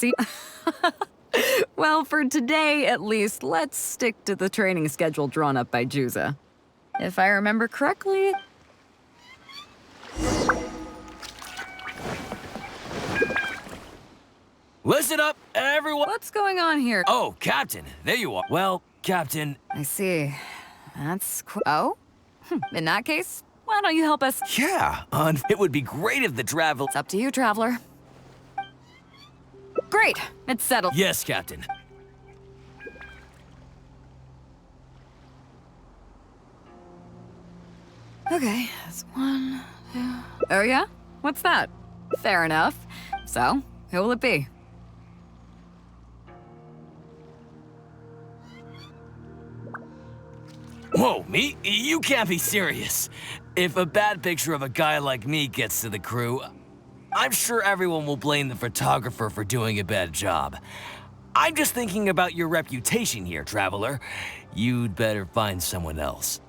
Well, for today, at least, let's stick to the training schedule drawn up by Juza. If I remember correctly... Listen up, everyone! What's going on here? Oh, Captain, there you are. Well, Captain... I see. That's cool. Oh? In that case, why don't you help us? Yeah, it would be great if the travel... It's up to you, Traveler. Great, it's settled. Yes, Captain. Okay, that's 1, 2... Oh yeah? What's that? Fair enough. So, who will it be? Whoa, me? You can't be serious. If a bad picture of a guy like me gets to the crew, I'm sure everyone will blame the photographer for doing a bad job. I'm just thinking about your reputation here, Traveler. You'd better find someone else.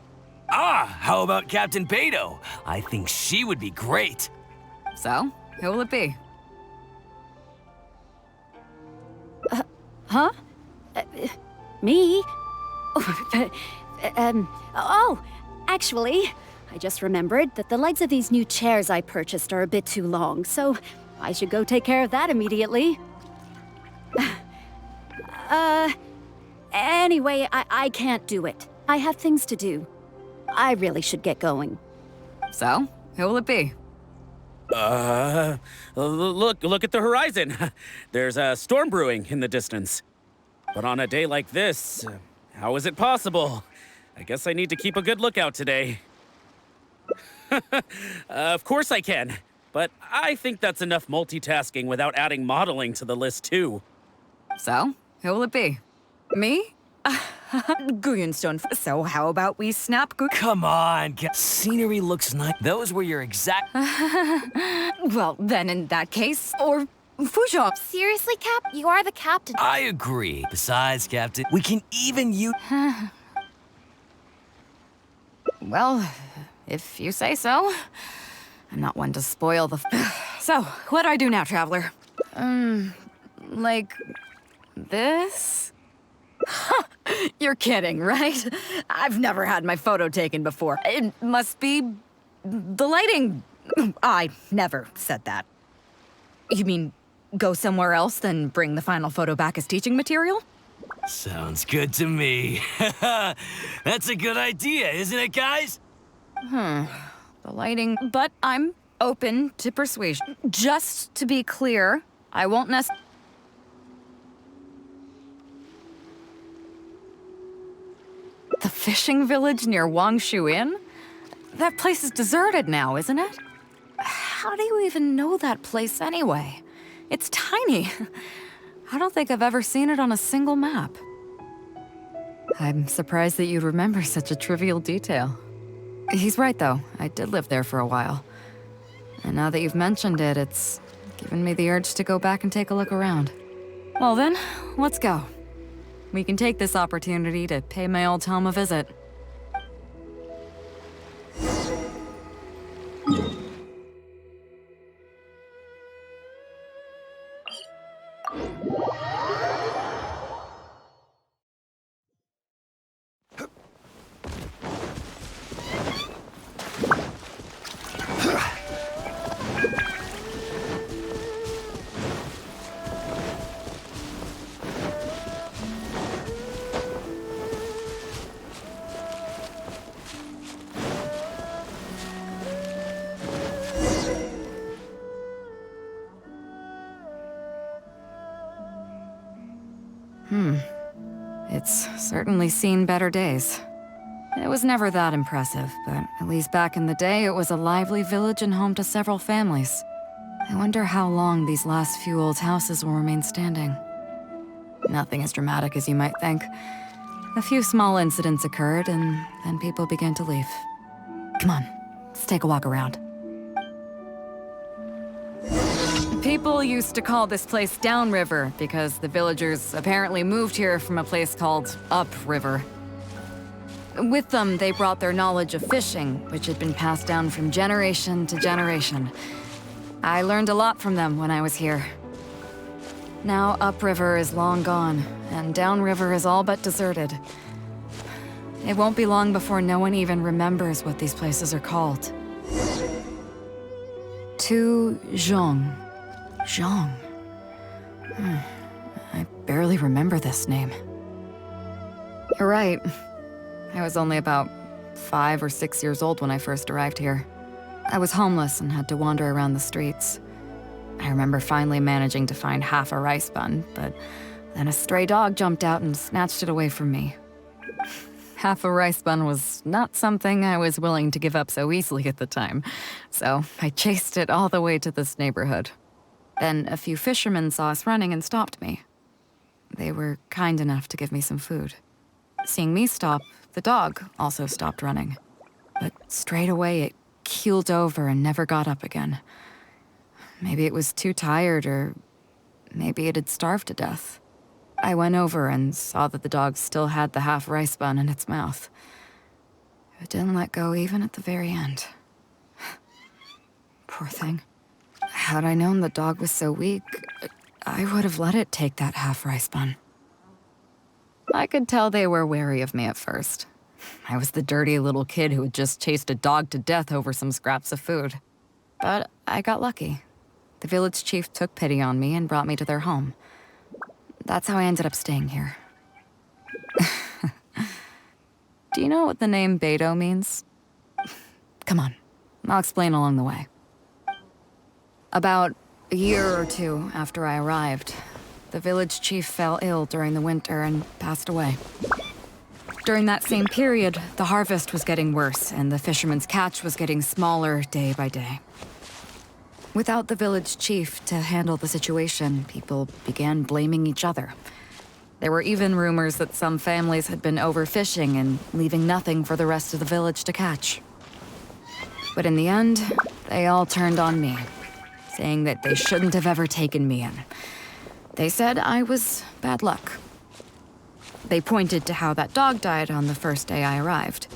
How about Captain Beidou? I think she would be great. So, who will it be? Huh? Me? Oh, actually, I just remembered that the legs of these new chairs I purchased are a bit too long, so I should go take care of that immediately. Anyway, I can't do it. I have things to do. I really should get going. So, who will it be? Look at the horizon. There's a storm brewing in the distance. But on a day like this, how is it possible? I guess I need to keep a good lookout today. Of course I can. But I think that's enough multitasking without adding modeling to the list too. So, who will it be? Me? Guyonstone. So how about we snap Come on, scenery looks nice. Those were your exact... Well, then in that case, or Fujo. Seriously, Cap? You are the captain. I agree. Besides, Captain, we can even use... Well, if you say so. I'm not one to spoil the... So, what do I do now, Traveler? Like... this? You're kidding, right? I've never had my photo taken before. It must be... the lighting. I never said that. You mean go somewhere else, then bring the final photo back as teaching material? Sounds good to me. That's a good idea, isn't it, guys? The lighting... But I'm open to persuasion. Just to be clear, I won't necessarily... The fishing village near Wangshu Inn? That place is deserted now, isn't it? How do you even know that place anyway? It's tiny. I don't think I've ever seen it on a single map. I'm surprised that you'd remember such a trivial detail. He's right, though. I did live there for a while. And now that you've mentioned it, it's given me the urge to go back and take a look around. Well then, let's go. We can take this opportunity to pay my old home a visit. It's certainly seen better days. It was never that impressive, but at least back in the day, it was a lively village and home to several families. I wonder how long these last few old houses will remain standing. Nothing as dramatic as you might think. A few small incidents occurred, and then people began to leave. Come on, let's take a walk around. People used to call this place Downriver because the villagers apparently moved here from a place called Upriver. With them, they brought their knowledge of fishing, which had been passed down from generation to generation. I learned a lot from them when I was here. Now Upriver is long gone, and Downriver is all but deserted. It won't be long before no one even remembers what these places are called. To Zhong. Zhong. I barely remember this name. You're right. I was only about 5 or 6 years old when I first arrived here. I was homeless and had to wander around the streets. I remember finally managing to find half a rice bun, but then a stray dog jumped out and snatched it away from me. Half a rice bun was not something I was willing to give up so easily at the time, so I chased it all the way to this neighborhood. Then a few fishermen saw us running and stopped me. They were kind enough to give me some food. Seeing me stop, the dog also stopped running. But straight away it keeled over and never got up again. Maybe it was too tired, or maybe it had starved to death. I went over and saw that the dog still had the half rice bun in its mouth. It didn't let go even at the very end. Poor thing. Had I known the dog was so weak, I would have let it take that half rice bun. I could tell they were wary of me at first. I was the dirty little kid who had just chased a dog to death over some scraps of food. But I got lucky. The village chief took pity on me and brought me to their home. That's how I ended up staying here. Do you know what the name Beidou means? Come on, I'll explain along the way. About a year or two after I arrived, the village chief fell ill during the winter and passed away. During that same period, the harvest was getting worse and the fishermen's catch was getting smaller day by day. Without the village chief to handle the situation, people began blaming each other. There were even rumors that some families had been overfishing and leaving nothing for the rest of the village to catch. But in the end, they all turned on me, saying that they shouldn't have ever taken me in. They said I was bad luck. They pointed to how that dog died on the first day I arrived.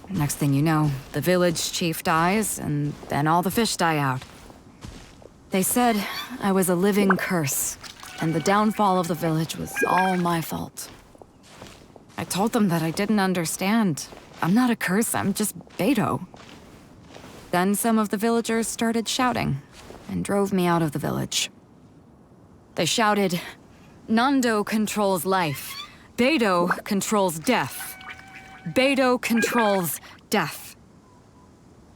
Next thing you know, the village chief dies, and then all the fish die out. They said I was a living curse, and the downfall of the village was all my fault. I told them that I didn't understand. I'm not a curse, I'm just Beidou. Then some of the villagers started shouting, and drove me out of the village. They shouted, "Nando controls life. Beidou controls death. Beidou controls death."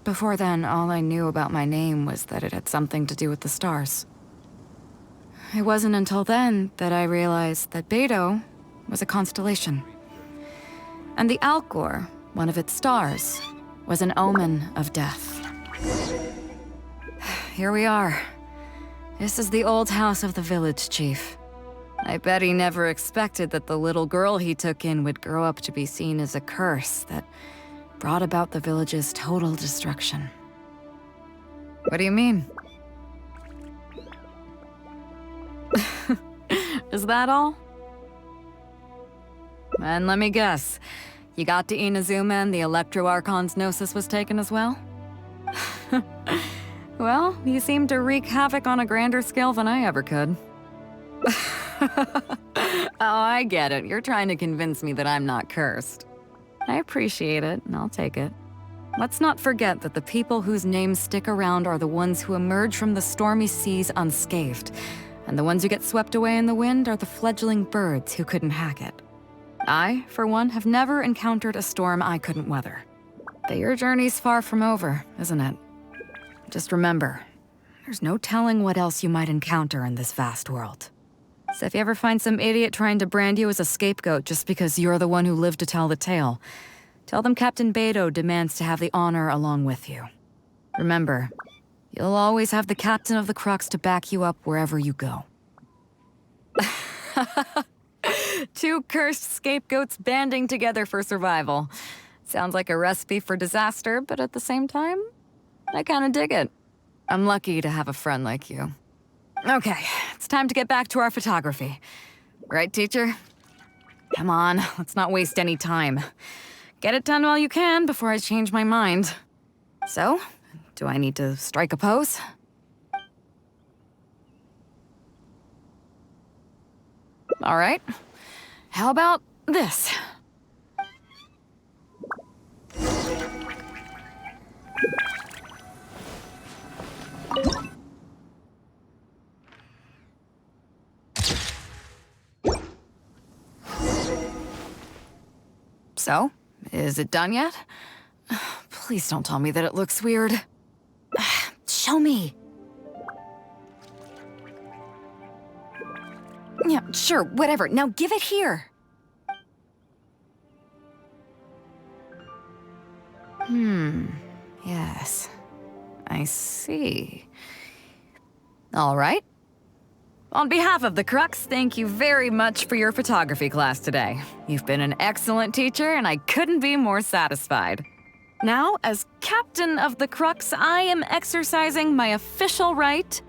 Before then, all I knew about my name was that it had something to do with the stars. It wasn't until then that I realized that Beidou was a constellation. And the Alcor, one of its stars, was an omen of death. Here we are. This is the old house of the village chief. I bet he never expected that the little girl he took in would grow up to be seen as a curse that brought about the village's total destruction. What do you mean? Is that all? And let me guess, you got to Inazuma and the Electro Archon's Gnosis was taken as well? Well, you seem to wreak havoc on a grander scale than I ever could. Oh, I get it. You're trying to convince me that I'm not cursed. I appreciate it, and I'll take it. Let's not forget that the people whose names stick around are the ones who emerge from the stormy seas unscathed, and the ones who get swept away in the wind are the fledgling birds who couldn't hack it. I, for one, have never encountered a storm I couldn't weather. But your journey's far from over, isn't it? Just remember, there's no telling what else you might encounter in this vast world. So if you ever find some idiot trying to brand you as a scapegoat just because you're the one who lived to tell the tale, tell them Captain Beidou demands to have the honor along with you. Remember, you'll always have the captain of the Crux to back you up wherever you go. Two cursed scapegoats banding together for survival. Sounds like a recipe for disaster, but at the same time, I kinda dig it. I'm lucky to have a friend like you. Okay, it's time to get back to our photography. Right, teacher? Come on, let's not waste any time. Get it done while you can before I change my mind. So, do I need to strike a pose? All right. How about this? So, is it done yet? Please don't tell me that it looks weird. Show me. Yeah, sure, whatever. Now give it here. Yes. I see. All right. On behalf of the Crux, thank you very much for your photography class today. You've been an excellent teacher, and I couldn't be more satisfied. Now, as captain of the Crux, I am exercising my official right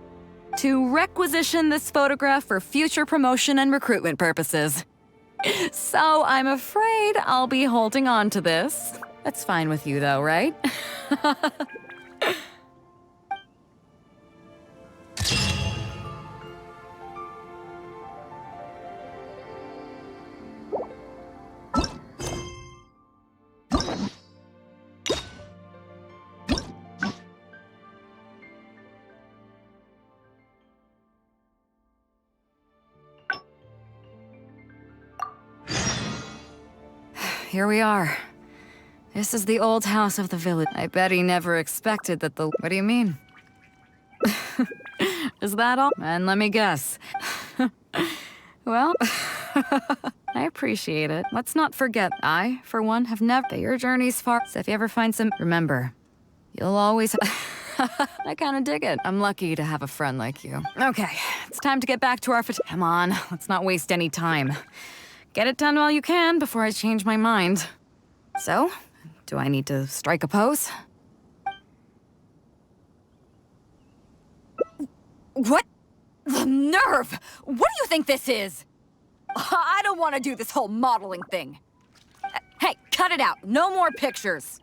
to requisition this photograph for future promotion and recruitment purposes. So I'm afraid I'll be holding on to this. That's fine with you, though, right? here we are. This is the old house of the village. I bet he never expected that the... What do you mean? Is that all? And let me guess. Well, I appreciate it. Let's not forget, I, for one, have never... Your journey's far, so if you ever find some... Remember, you'll always... I kinda dig it. I'm lucky to have a friend like you. Okay, it's time to get back to our Come on, let's not waste any time. Get it done while you can before I change my mind. So, do I need to strike a pose? What? The nerve! What do you think this is? I don't want to do this whole modeling thing. Hey, cut it out. No more pictures.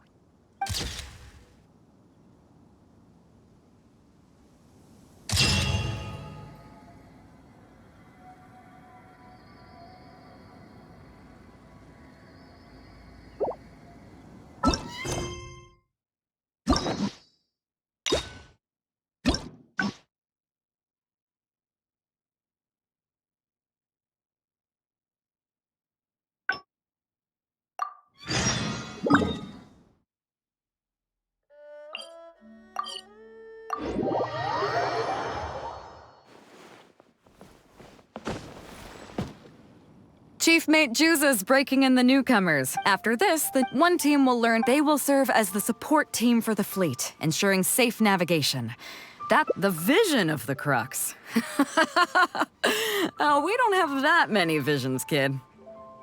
Chief Mate Juza's breaking in the newcomers. After this, the one team will learn they will serve as the support team for the fleet, ensuring safe navigation. That's the vision of the Crux. Oh, we don't have that many visions, kid.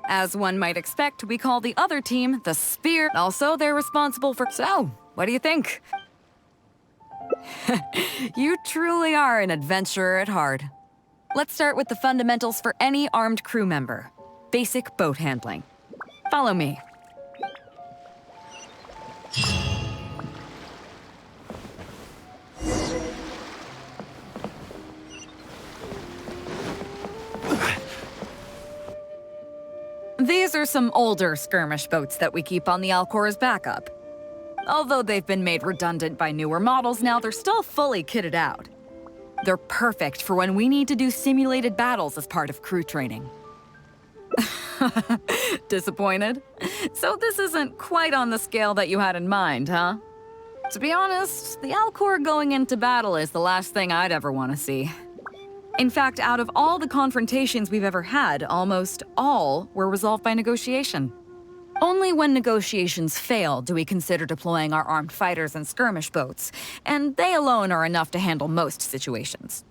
As one might expect, we call the other team the Spear. Also, they're responsible for... So, what do you think? You truly are an adventurer at heart. Let's start with the fundamentals for any armed crew member. Basic boat handling. Follow me. These are some older skirmish boats that we keep on the Alcor as backup. Although they've been made redundant by newer models now, they're still fully kitted out. They're perfect for when we need to do simulated battles as part of crew training. Disappointed? So this isn't quite on the scale that you had in mind, huh? To be honest, the Alcor going into battle is the last thing I'd ever want to see. In fact, out of all the confrontations we've ever had, almost all were resolved by negotiation. Only when negotiations fail do we consider deploying our armed fighters and skirmish boats, and they alone are enough to handle most situations.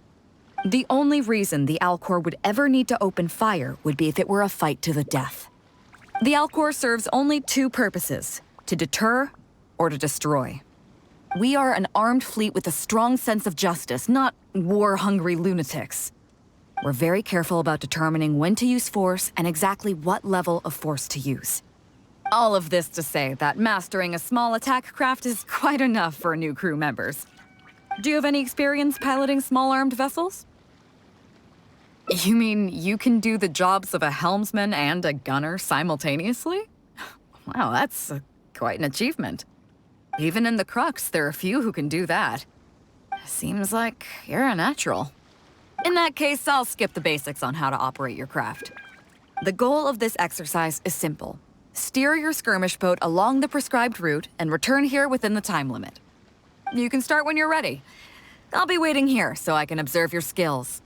The only reason the Alcor would ever need to open fire would be if it were a fight to the death. The Alcor serves only two purposes: to deter or to destroy. We are an armed fleet with a strong sense of justice, not war-hungry lunatics. We're very careful about determining when to use force and exactly what level of force to use. All of this to say that mastering a small attack craft is quite enough for new crew members. Do you have any experience piloting small armed vessels? You mean you can do the jobs of a helmsman and a gunner simultaneously? Wow, that's quite an achievement. Even in the Crux, there are few who can do that. Seems like you're a natural. In that case, I'll skip the basics on how to operate your craft. The goal of this exercise is simple. Steer your skirmish boat along the prescribed route and return here within the time limit. You can start when you're ready. I'll be waiting here so I can observe your skills.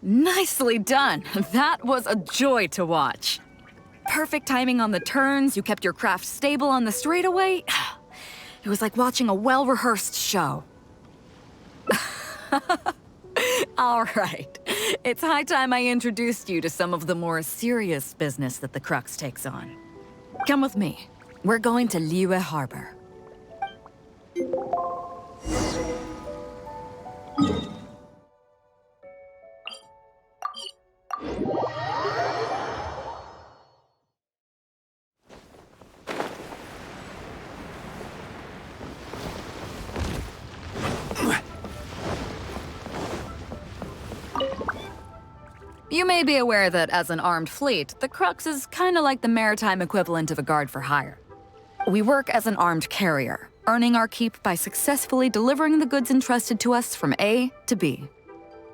Nicely done. That was a joy to watch. Perfect timing on the turns, you kept your craft stable on the straightaway. It was like watching a well-rehearsed show. All right. It's high time I introduced you to some of the more serious business that the Crux takes on. Come with me. We're going to Liyue Harbor. You may be aware that as an armed fleet, the Crux is kinda like the maritime equivalent of a guard for hire. We work as an armed carrier, earning our keep by successfully delivering the goods entrusted to us from A to B.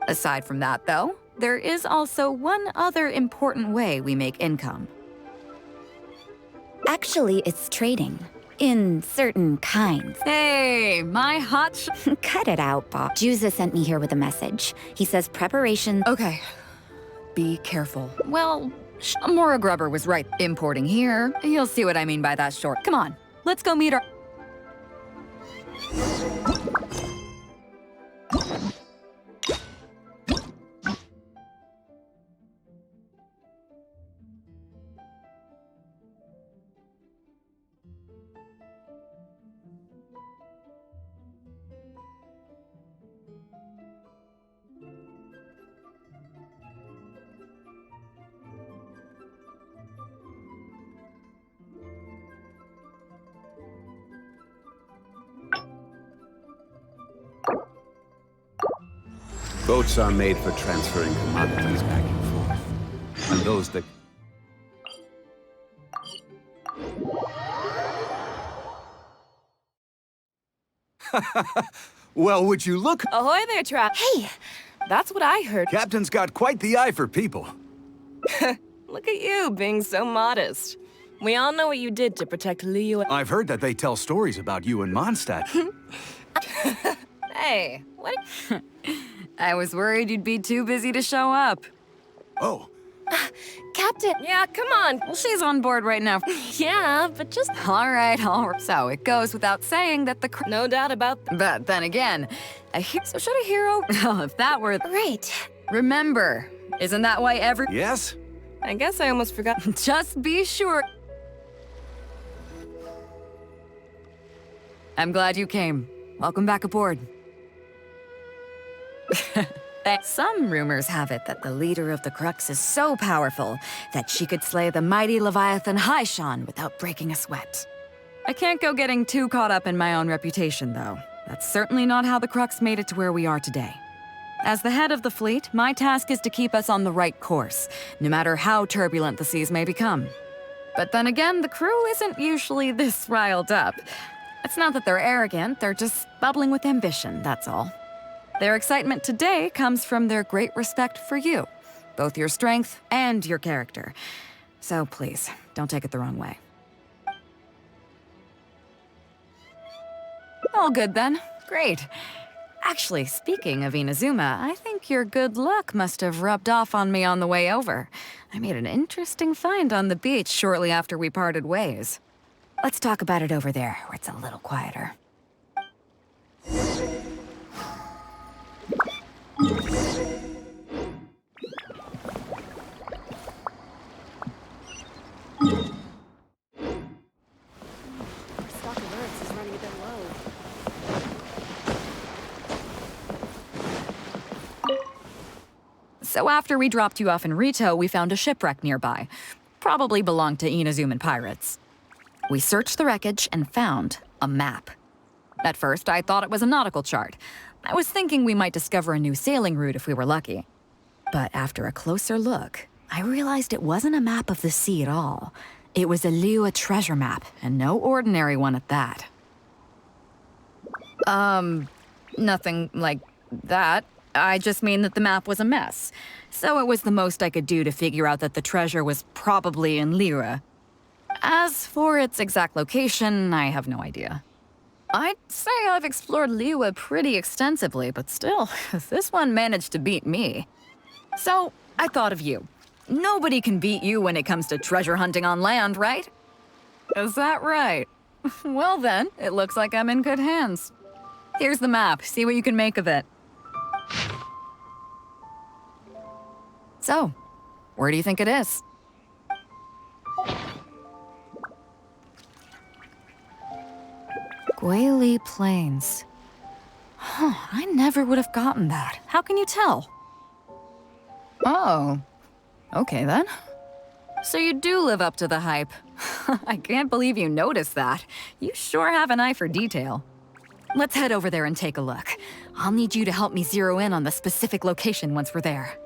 Aside from that, though, there is also one other important way we make income. Actually, it's trading. In certain kinds. Hey, my hot Cut it out, Bob. Juza sent me here with a message. He says preparation. Okay. Be careful. Well, Mora Grubber was right. Importing here. You'll see what I mean by that short. Come on, let's go meet our... Boats are made for transferring commodities back and forth. And those that... Well, would you look? Ahoy there, Trap. Hey! That's what I heard. Captain's got quite the eye for people. Look at you, being so modest. We all know what you did to protect Liyue. I've heard that they tell stories about you in Mondstadt. Hey, what? I was worried you'd be too busy to show up. Oh. Captain! Yeah, come on. Well, she's on board right now. Yeah, but just... All right. So it goes without saying that the... No doubt about that. But then again, so should a hero... Oh, if that were... Right. Remember, isn't that why every... Yes? I guess I almost forgot. Just be sure. I'm glad you came. Welcome back aboard. Some rumors have it that the leader of the Crux is so powerful that she could slay the mighty Leviathan Haishan without breaking a sweat. I can't go getting too caught up in my own reputation, though. That's certainly not how the Crux made it to where we are today. As the head of the fleet, my task is to keep us on the right course, no matter how turbulent the seas may become. But then again, the crew isn't usually this riled up. It's not that they're arrogant, they're just bubbling with ambition, that's all. Their excitement today comes from their great respect for you, both your strength and your character. So please, don't take it the wrong way. All good then. Great. Actually, speaking of Inazuma, I think your good luck must have rubbed off on me on the way over. I made an interesting find on the beach shortly after we parted ways. Let's talk about it over there, where it's a little quieter. Stock alerts is running a bit low. So after we dropped you off in Rito, we found a shipwreck nearby. Probably belonged to Inazuman pirates. We searched the wreckage and found a map. At first, I thought it was a nautical chart. I was thinking we might discover a new sailing route if we were lucky. But after a closer look, I realized it wasn't a map of the sea at all. It was a Liyue treasure map, and no ordinary one at that. Nothing like that. I just mean that the map was a mess. So it was the most I could do to figure out that the treasure was probably in Liyue. As for its exact location, I have no idea. I'd say I've explored Liyue pretty extensively, but still, this one managed to beat me. So, I thought of you. Nobody can beat you when it comes to treasure hunting on land, right? Is that right? Well then, it looks like I'm in good hands. Here's the map. See what you can make of it. So, where do you think it is? Guili Plains. Huh, I never would have gotten that. How can you tell? Oh, okay then. So you do live up to the hype. I can't believe you noticed that. You sure have an eye for detail. Let's head over there and take a look. I'll need you to help me zero in on the specific location once we're there.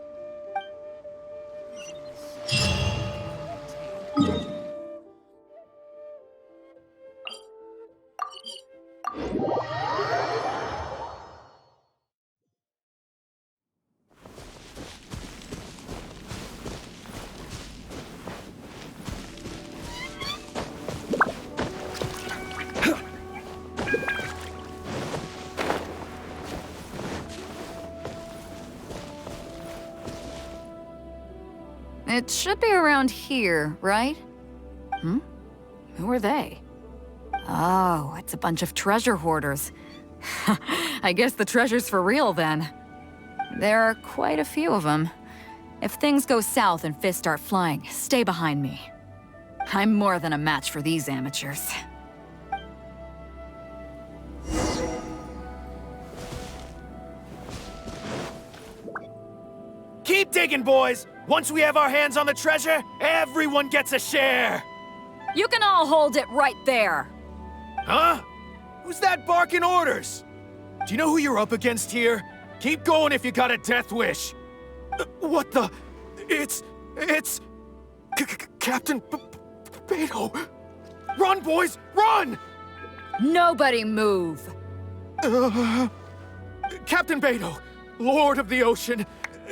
It should be around here, right? Hmm? Who are they? Oh, it's a bunch of treasure hoarders. I guess the treasure's for real then. There are quite a few of them. If things go south and fists start flying, stay behind me. I'm more than a match for these amateurs. Keep digging, boys! Once we have our hands on the treasure, everyone gets a share! You can all hold it right there! Huh? Who's that barking orders? Do you know who you're up against here? Keep going if you got a death wish. What the? It's... Captain Beidou. Run, boys, run! Nobody move! Captain Beidou, Lord of the Ocean,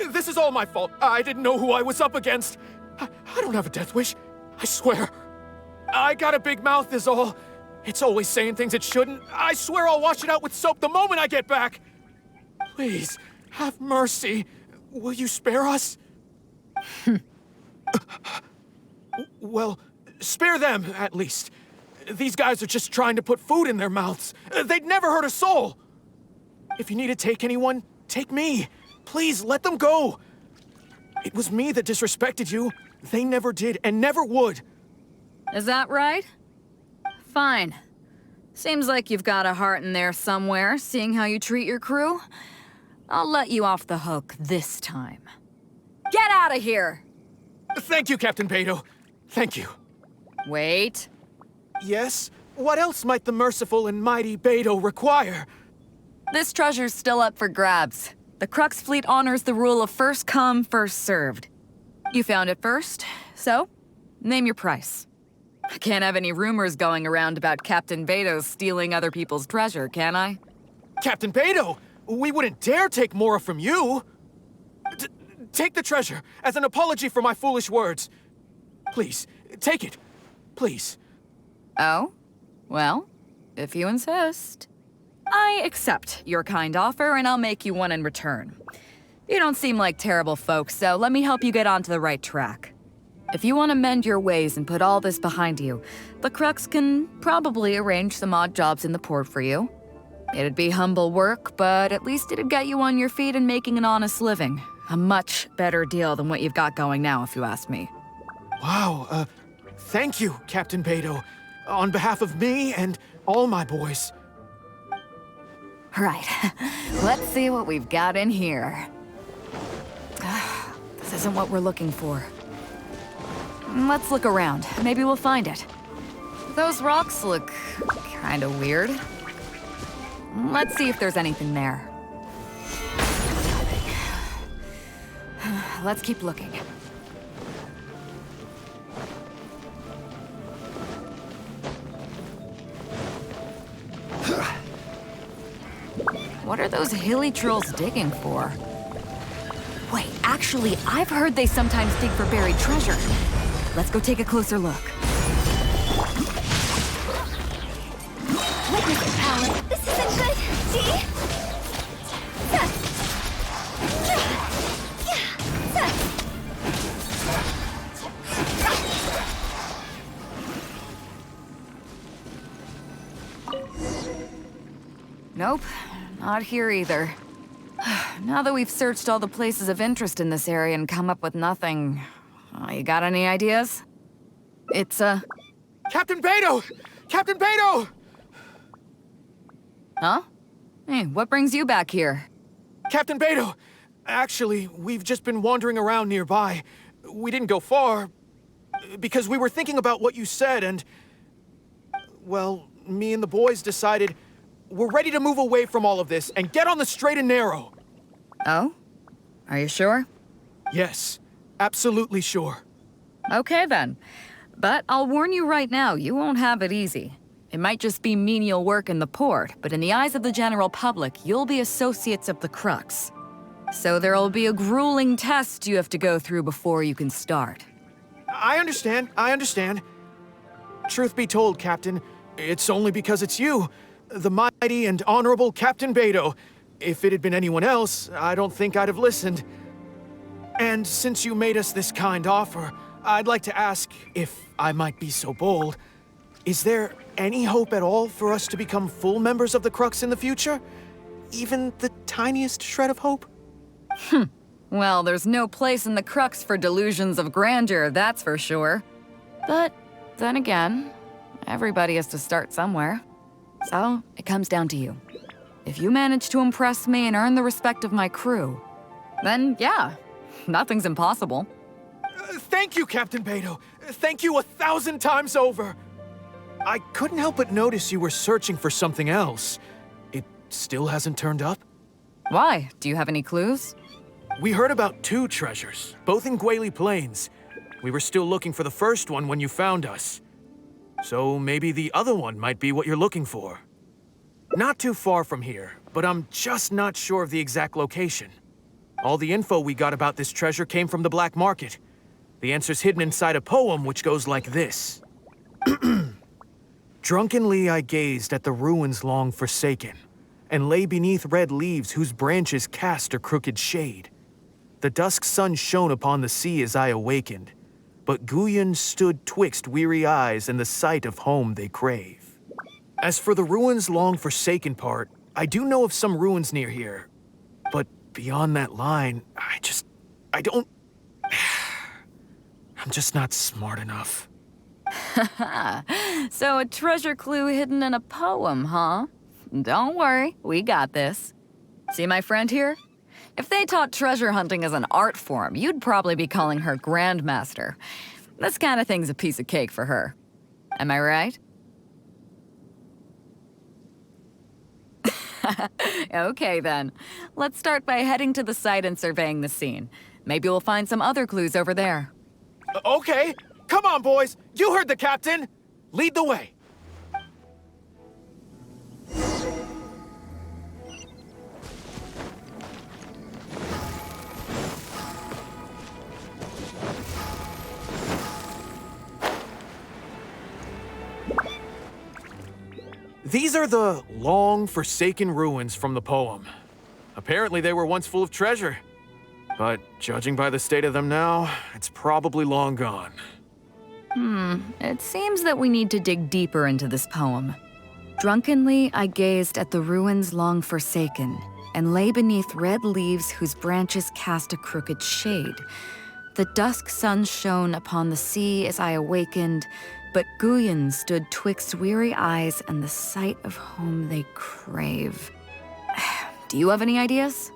this is all my fault. I didn't know who I was up against. I don't have a death wish. I swear. I got a big mouth is all. It's always saying things it shouldn't. I swear I'll wash it out with soap the moment I get back. Please, have mercy. Will you spare us? Well, spare them, at least. These guys are just trying to put food in their mouths. They'd never hurt a soul. If you need to take anyone, take me. Please, let them go. It was me that disrespected you. They never did and never would. Is that right? Fine. Seems like you've got a heart in there somewhere, seeing how you treat your crew. I'll let you off the hook this time. Get out of here! Thank you, Captain Beidou. Thank you. Wait. Yes? What else might the merciful and mighty Beidou require? This treasure's still up for grabs. The Crux fleet honors the rule of first come, first served. You found it first, so name your price. I can't have any rumors going around about Captain Beidou stealing other people's treasure, can I? Captain Beidou, we wouldn't dare take more from you. Take the treasure as an apology for my foolish words. Please, take it. Please. Oh? Well, if you insist. I accept your kind offer, and I'll make you one in return. You don't seem like terrible folks, so let me help you get onto the right track. If you want to mend your ways and put all this behind you, the Crux can probably arrange some odd jobs in the port for you. It'd be humble work, but at least it'd get you on your feet and making an honest living. A much better deal than what you've got going now, if you ask me. Wow, thank you, Captain Beidou. On behalf of me and all my boys. Right. Let's see what we've got in here. This isn't what we're looking for. Let's look around. Maybe we'll find it. Those rocks look kinda weird. Let's see if there's anything there. Let's keep looking. What are those hilly trolls digging for? Wait, actually, I've heard they sometimes dig for buried treasure. Let's go take a closer look. Witness power. This isn't good. See? Nope, not here either. Now that we've searched all the places of interest in this area and come up with nothing, you got any ideas? It's, Captain Beidou! Captain Beidou! Huh? Hey, what brings you back here? Captain Beidou! Actually, we've just been wandering around nearby. We didn't go far, because we were thinking about what you said, and... well, me and the boys decided we're ready to move away from all of this and get on the straight and narrow. Oh? Are you sure? Yes, absolutely sure. Okay then. But I'll warn you right now, you won't have it easy. It might just be menial work in the port, but in the eyes of the general public, you'll be associates of the Crux. So there'll be a grueling test you have to go through before you can start. I understand. Truth be told, Captain, it's only because it's you, the mighty and honorable Captain Beidou. If it had been anyone else, I don't think I'd have listened. And since you made us this kind offer, I'd like to ask, if I might be so bold, is there any hope at all for us to become full members of the Crux in the future? Even the tiniest shred of hope? Well, there's no place in the Crux for delusions of grandeur, that's for sure. But then again, everybody has to start somewhere. So, it comes down to you. If you manage to impress me and earn the respect of my crew, then yeah, nothing's impossible. Thank you, Captain Beidou. Thank you 1,000 times over. I couldn't help but notice you were searching for something else. It still hasn't turned up? Why? Do you have any clues? We heard about 2 treasures, both in Guili Plains. We were still looking for the first one when you found us. So maybe the other one might be what you're looking for. Not too far from here, but I'm just not sure of the exact location. All the info we got about this treasure came from the black market. The answer's hidden inside a poem which goes like this. Drunkenly I gazed at the ruins long forsaken, and lay beneath red leaves whose branches cast a crooked shade. The dusk sun shone upon the sea as I awakened, but Guyon stood twixt weary eyes and the sight of home they crave. As for the ruins long forsaken part, I do know of some ruins near here, but beyond that line, I don't... I'm just not smart enough. So a treasure clue hidden in a poem, huh? Don't worry, we got this. See my friend here? If they taught treasure hunting as an art form, you'd probably be calling her Grandmaster. This kind of thing's a piece of cake for her. Am I right? Okay then. Let's start by heading to the site and surveying the scene. Maybe we'll find some other clues over there. Okay, come on boys, you heard the captain. Lead the way. These are the long forsaken ruins from the poem. Apparently they were once full of treasure. But judging by the state of them now, it's probably long gone. It seems that we need to dig deeper into this poem. Drunkenly, I gazed at the ruins long forsaken, and lay beneath red leaves whose branches cast a crooked shade. The dusk sun shone upon the sea as I awakened, but Guyon stood twixt weary eyes and the sight of home they crave. Do you have any ideas?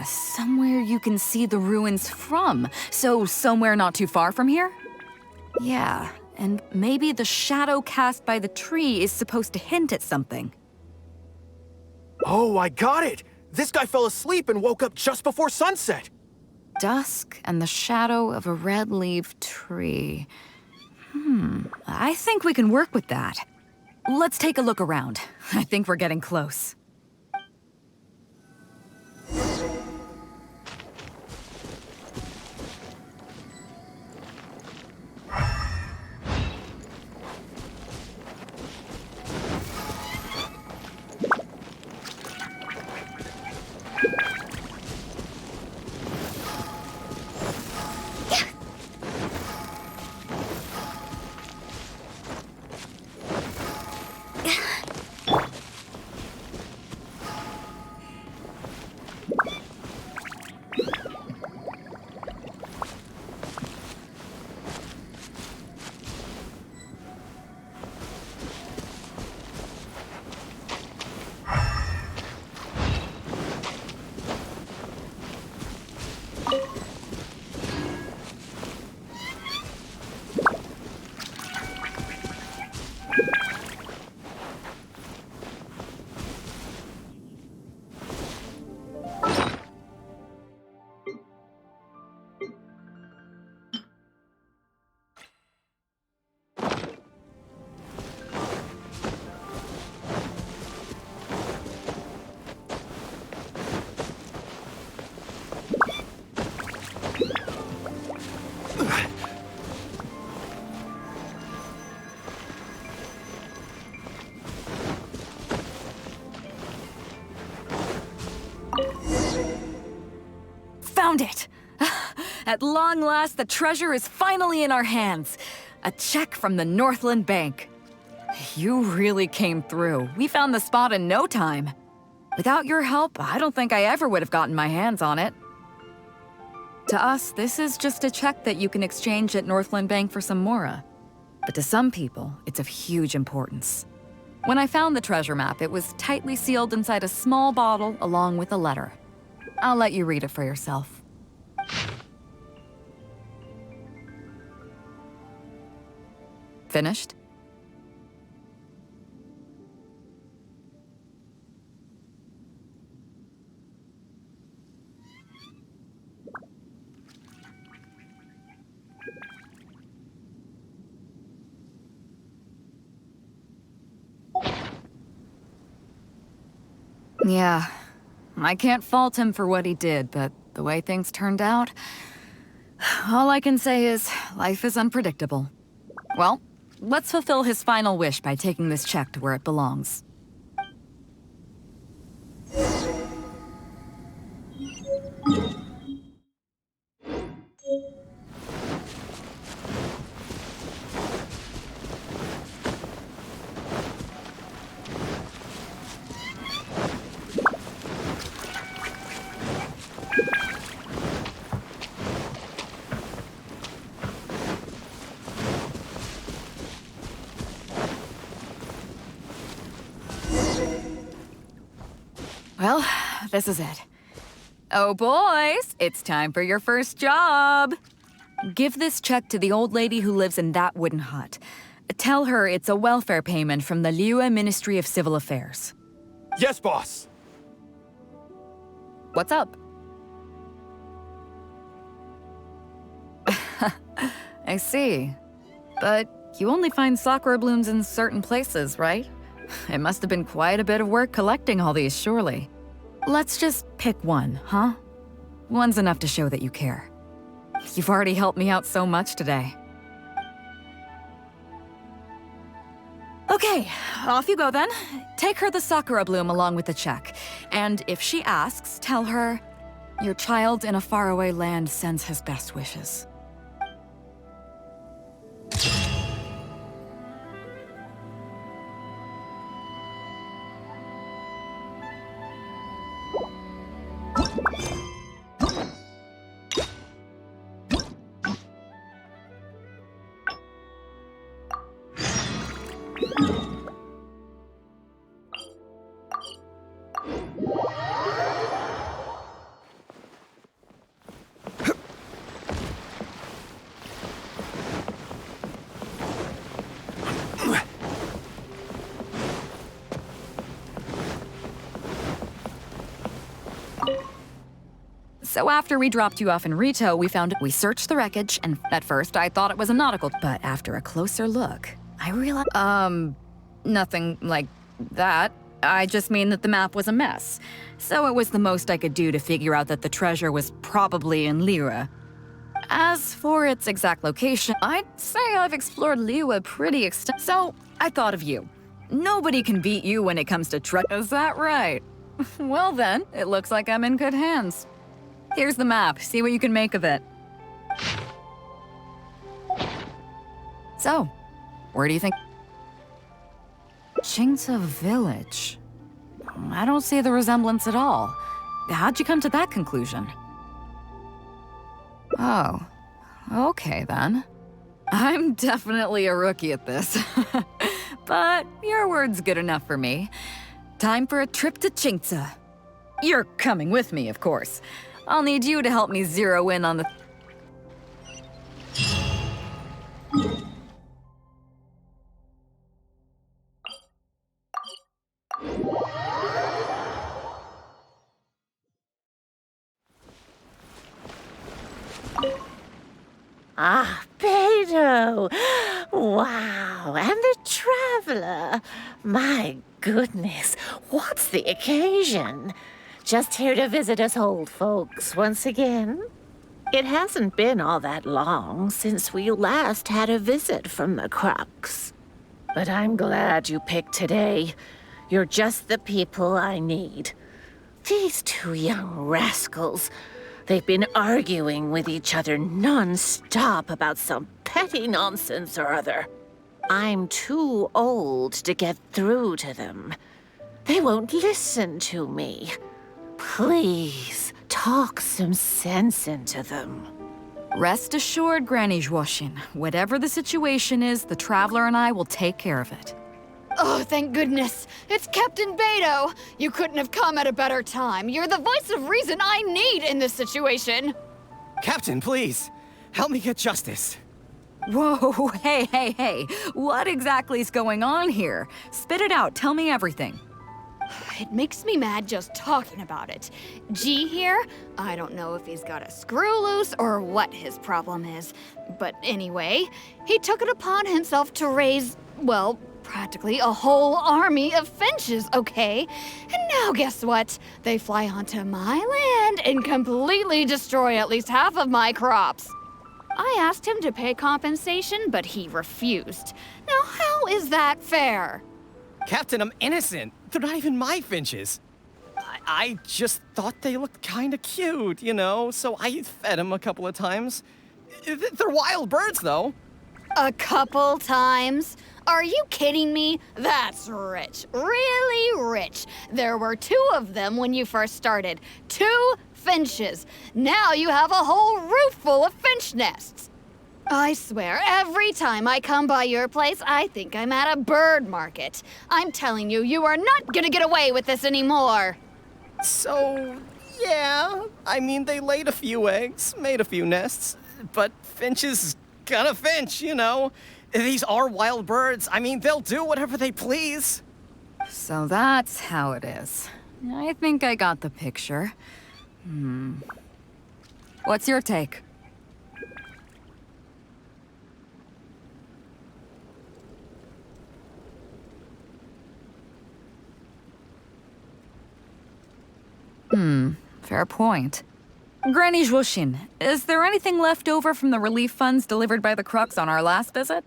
Somewhere you can see the ruins from. So somewhere not too far from here? Yeah, and maybe the shadow cast by the tree is supposed to hint at something. Oh, I got it! This guy fell asleep and woke up just before sunset. Dusk and the shadow of a red-leaved tree. I think we can work with that. Let's take a look around. I think we're getting close. At long last, the treasure is finally in our hands. A check from the Northland Bank. You really came through. We found the spot in no time. Without your help, I don't think I ever would have gotten my hands on it. To us, this is just a check that you can exchange at Northland Bank for some Mora. But to some people, it's of huge importance. When I found the treasure map, it was tightly sealed inside a small bottle along with a letter. I'll let you read it for yourself. Finished? Yeah, I can't fault him for what he did, but the way things turned out, all I can say is life is unpredictable. Well, let's fulfill his final wish by taking this check to where it belongs. Well, this is it. Oh, boys, it's time for your first job. Give this check to the old lady who lives in that wooden hut. Tell her it's a welfare payment from the Liyue Ministry of Civil Affairs. Yes, boss. What's up? I see. But you only find sakura blooms in certain places, right? It must have been quite a bit of work collecting all these, surely. Let's just pick one, huh? One's enough to show that you care. You've already helped me out so much today. Okay, off you go then. Take her the sakura bloom along with the check. And if she asks, tell her, your child in a faraway land sends his best wishes. So after we dropped you off in Rito, we searched the wreckage, and at first I thought it was a nautical, but after a closer look, I realized, nothing like that. I just mean that the map was a mess. So it was the most I could do to figure out that the treasure was probably in Liyue. As for its exact location, I'd say I've explored Liyue pretty extensively. So I thought of you. Nobody can beat you when it comes to treasure. Is that right? Well then, it looks like I'm in good hands. Here's the map. See what you can make of it. So, where do you think? Qingce Village. I don't see the resemblance at all. How'd you come to that conclusion? Oh, okay then. I'm definitely a rookie at this. But your word's good enough for me. Time for a trip to Qingce. You're coming with me, of course. I'll need you to help me zero in on the... Ah, Beidou! Wow, and the traveler! My goodness, what's the occasion? Just here to visit us old folks once again? It hasn't been all that long since we last had a visit from the Crux. But I'm glad you picked today. You're just the people I need. These two young rascals, They've been arguing with each other non-stop about some petty nonsense or other. I'm too old to get through to them. They won't listen to me. Please, talk some sense into them. Rest assured, Granny Zhuoshin, whatever the situation is, the Traveler and I will take care of it. Oh, thank goodness. It's Captain Beidou. You couldn't have come at a better time. You're the voice of reason I need in this situation. Captain, please, help me get justice. Whoa, hey. What exactly is going on here? Spit it out, tell me everything. It makes me mad just talking about it. G here, I don't know if he's got a screw loose or what his problem is. But anyway, he took it upon himself to raise, well, practically a whole army of finches, okay? And now guess what? They fly onto my land and completely destroy at least half of my crops. I asked him to pay compensation, but he refused. Now how is that fair? Captain, I'm innocent. They're not even my finches. I just thought they looked kind of cute, you know, so I fed them a couple of times. They're wild birds, though. A couple times? Are you kidding me? That's rich. Really rich. There were 2 of them when you first started. 2 finches. Now you have a whole roof full of finch nests. I swear, every time I come by your place, I think I'm at a bird market. I'm telling you, you are not gonna get away with this anymore. So, yeah, I mean, they laid a few eggs, made a few nests, but finches gonna finch, you know. These are wild birds. I mean, they'll do whatever they please. So that's how it is. I think I got the picture. What's your take? Fair point. Granny Zhuoshin, is there anything left over from the relief funds delivered by the Crux on our last visit?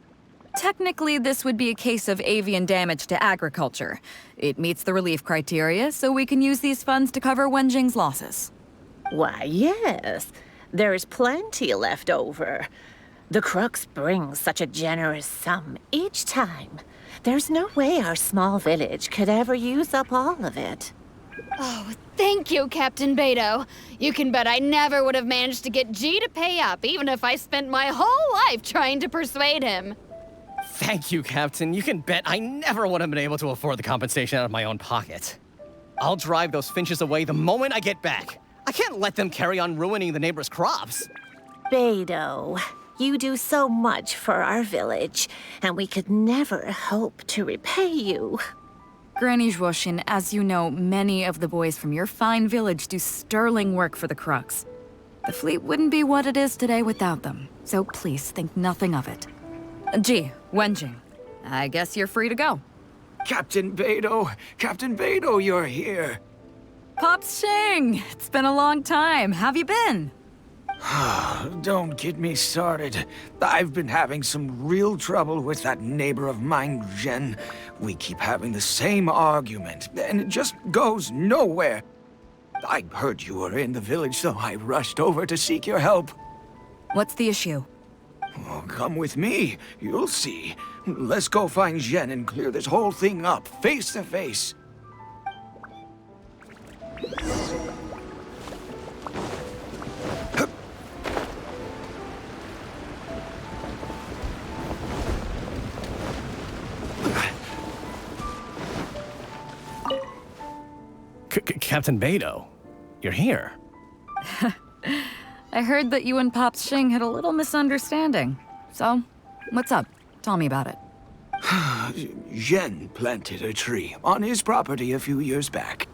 Technically, this would be a case of avian damage to agriculture. It meets the relief criteria, so we can use these funds to cover Wenjing's losses. Why, yes. There's plenty left over. The Crux brings such a generous sum each time. There's no way our small village could ever use up all of it. Oh, thank you, Captain Beidou. You can bet I never would have managed to get G to pay up, even if I spent my whole life trying to persuade him. Thank you, Captain. You can bet I never would have been able to afford the compensation out of my own pocket. I'll drive those finches away the moment I get back. I can't let them carry on ruining the neighbors' crops. Beidou, you do so much for our village, and we could never hope to repay you. Granny Zhuoshin, as you know, many of the boys from your fine village do sterling work for the Crux. The fleet wouldn't be what it is today without them, so please think nothing of it. Gee, Wenjing, I guess you're free to go. Captain Beidou, you're here. Pops Shing, it's been a long time. How've you been? Don't get me started. I've been having some real trouble with that neighbor of mine, Jen. We keep having the same argument, and it just goes nowhere. I heard you were in the village, so I rushed over to seek your help. What's the issue? Oh, come with me. You'll see. Let's go find Jen and clear this whole thing up, face to face. Captain Beidou, you're here. I heard that you and Pops Shing had a little misunderstanding. So, what's up? Tell me about it. Jen planted a tree on his property a few years back.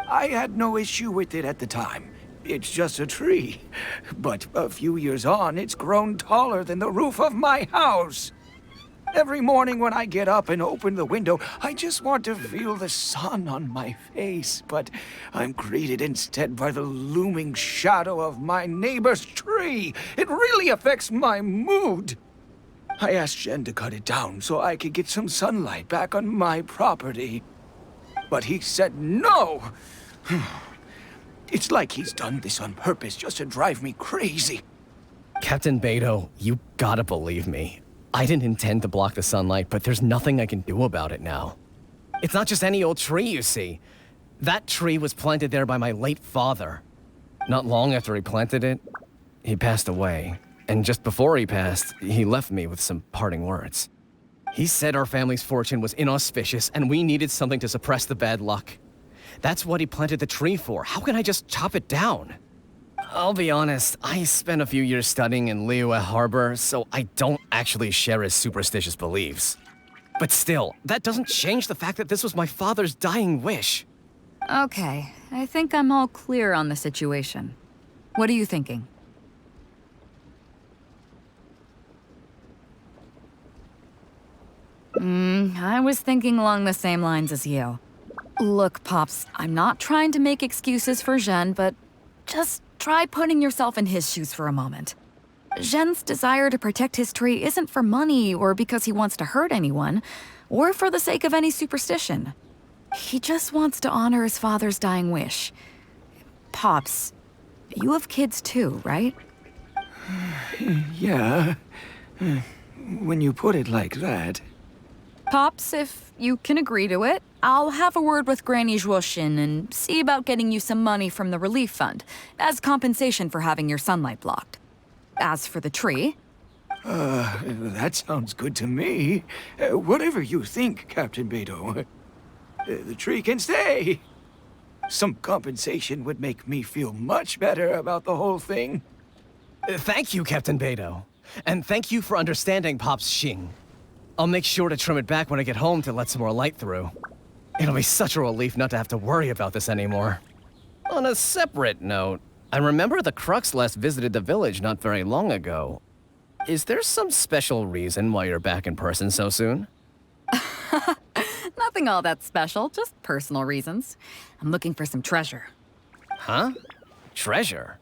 I had no issue with it at the time. It's just a tree. But a few years on, it's grown taller than the roof of my house. Every morning when I get up and open the window, I just want to feel the sun on my face. But I'm greeted instead by the looming shadow of my neighbor's tree. It really affects my mood. I asked Jen to cut it down so I could get some sunlight back on my property. But he said no. It's like he's done this on purpose just to drive me crazy. Captain Beidou, you gotta believe me. I didn't intend to block the sunlight, but there's nothing I can do about it now. It's not just any old tree, you see. That tree was planted there by my late father. Not long after he planted it, he passed away. And just before he passed, he left me with some parting words. He said our family's fortune was inauspicious and we needed something to suppress the bad luck. That's what he planted the tree for. How can I just chop it down? I'll be honest, I spent a few years studying in Liyue Harbor, so I don't actually share his superstitious beliefs. But still, that doesn't change the fact that this was my father's dying wish. Okay, I think I'm all clear on the situation. What are you thinking? I was thinking along the same lines as you. Look, Pops, I'm not trying to make excuses for Zhen, but just try putting yourself in his shoes for a moment. Zhen's desire to protect his tree isn't for money or because he wants to hurt anyone, or for the sake of any superstition. He just wants to honor his father's dying wish. Pops, you have kids too, right? Yeah. When you put it like that. Pops, if you can agree to it, I'll have a word with Granny Zhuoxin and see about getting you some money from the relief fund as compensation for having your sunlight blocked. As for the tree... That sounds good to me. Whatever you think, Captain Beidou. The tree can stay. Some compensation would make me feel much better about the whole thing. Thank you, Captain Beidou. And thank you for understanding Pop's Xing. I'll make sure to trim it back when I get home to let some more light through. It'll be such a relief not to have to worry about this anymore. On a separate note, I remember the Crux last visited the village not very long ago. Is there some special reason why you're back in person so soon? Nothing all that special, just personal reasons. I'm looking for some treasure. Huh? Treasure?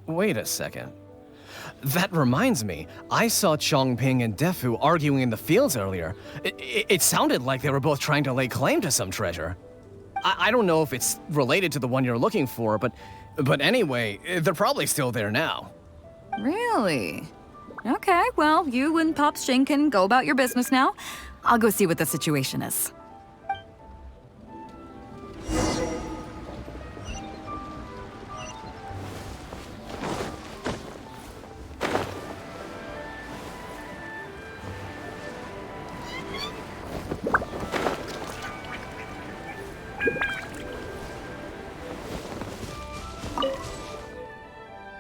Wait a second. That reminds me, I saw Chongping and Defu arguing in the fields earlier. It sounded like they were both trying to lay claim to some treasure. I don't know if it's related to the one you're looking for, but anyway, they're probably still there now. Really? Okay, well, you and Pops Xing can go about your business now. I'll go see what the situation is.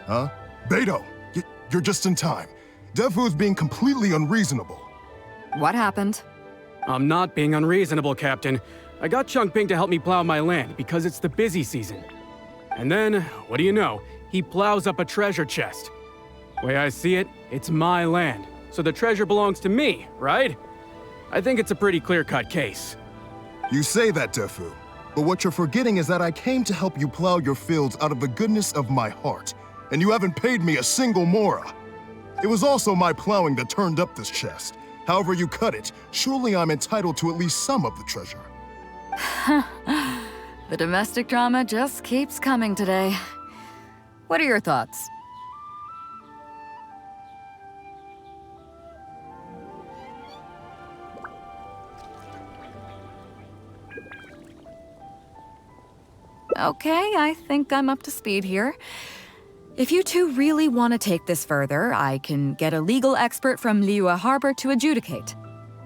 Huh? Beidou, you're just in time. Defu's being completely unreasonable. What happened? I'm not being unreasonable, Captain. I got Chongping to help me plow my land because it's the busy season. And then, what do you know? He plows up a treasure chest. Way I see it, it's my land, so the treasure belongs to me, right? I think it's a pretty clear-cut case. You say that, Defu, but what you're forgetting is that I came to help you plow your fields out of the goodness of my heart, and you haven't paid me a single mora. It was also my plowing that turned up this chest. However you cut it, surely I'm entitled to at least some of the treasure. The domestic drama just keeps coming today. What are your thoughts? Okay, I think I'm up to speed here. If you two really want to take this further, I can get a legal expert from Liyue Harbor to adjudicate.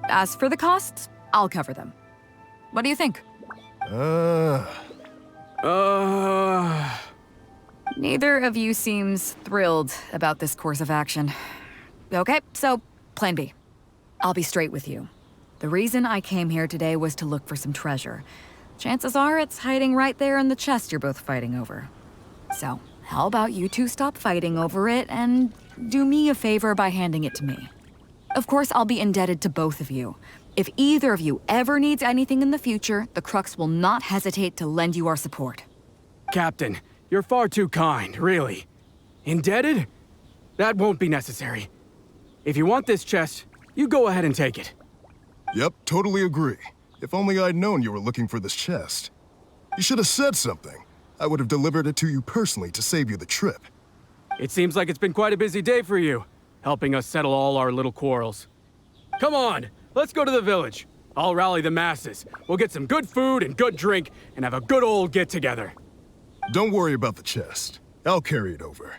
As for the costs, I'll cover them. What do you think? Neither of you seems thrilled about this course of action. Okay, so plan B. I'll be straight with you. The reason I came here today was to look for some treasure. Chances are it's hiding right there in the chest you're both fighting over. So, how about you two stop fighting over it and do me a favor by handing it to me? Of course, I'll be indebted to both of you. If either of you ever needs anything in the future, the Crux will not hesitate to lend you our support. Captain, you're far too kind, really. Indebted? That won't be necessary. If you want this chest, you go ahead and take it. Yep, totally agree. If only I'd known you were looking for this chest. You should have said something. I would have delivered it to you personally to save you the trip. It seems like it's been quite a busy day for you, helping us settle all our little quarrels. Come on, let's go to the village. I'll rally the masses. We'll get some good food and good drink and have a good old get-together. Don't worry about the chest. I'll carry it over.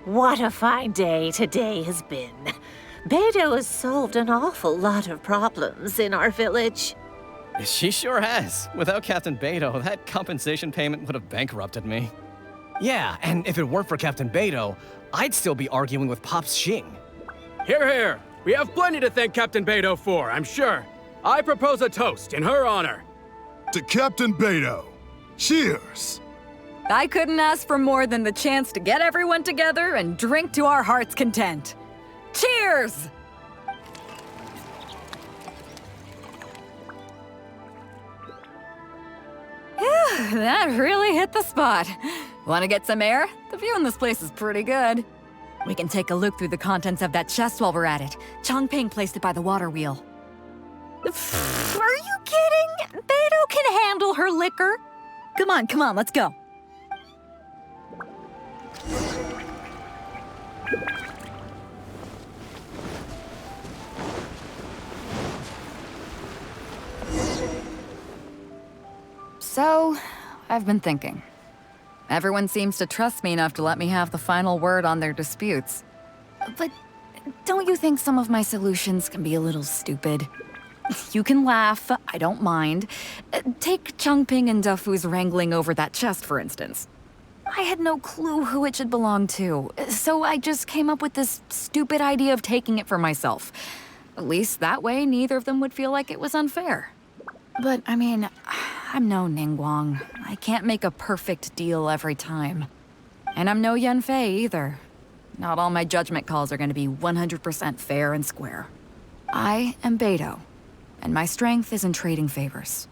What a fine day today has been. Beidou has solved an awful lot of problems in our village. She sure has. Without Captain Beidou, that compensation payment would have bankrupted me. Yeah, and if it weren't for Captain Beidou, I'd still be arguing with Pops Xing. Hear, hear. We have plenty to thank Captain Beidou for, I'm sure. I propose a toast in her honor. To Captain Beidou. Cheers! I couldn't ask for more than the chance to get everyone together and drink to our heart's content. Cheers! Phew, that really hit the spot. Want to get some air? The view in this place is pretty good. We can take a look through the contents of that chest while we're at it. Changping placed it by the water wheel. Are you kidding? Beidou can handle her liquor. Come on, let's go. So, I've been thinking. Everyone seems to trust me enough to let me have the final word on their disputes. But don't you think some of my solutions can be a little stupid? You can laugh, I don't mind. Take Changping and Dufu's wrangling over that chest, for instance. I had no clue who it should belong to, so I just came up with this stupid idea of taking it for myself. At least that way, neither of them would feel like it was unfair. But, I mean, I'm no Ningguang. I can't make a perfect deal every time. And I'm no Yanfei either. Not all my judgment calls are going to be 100% fair and square. I am Beidou, and my strength is in trading favors.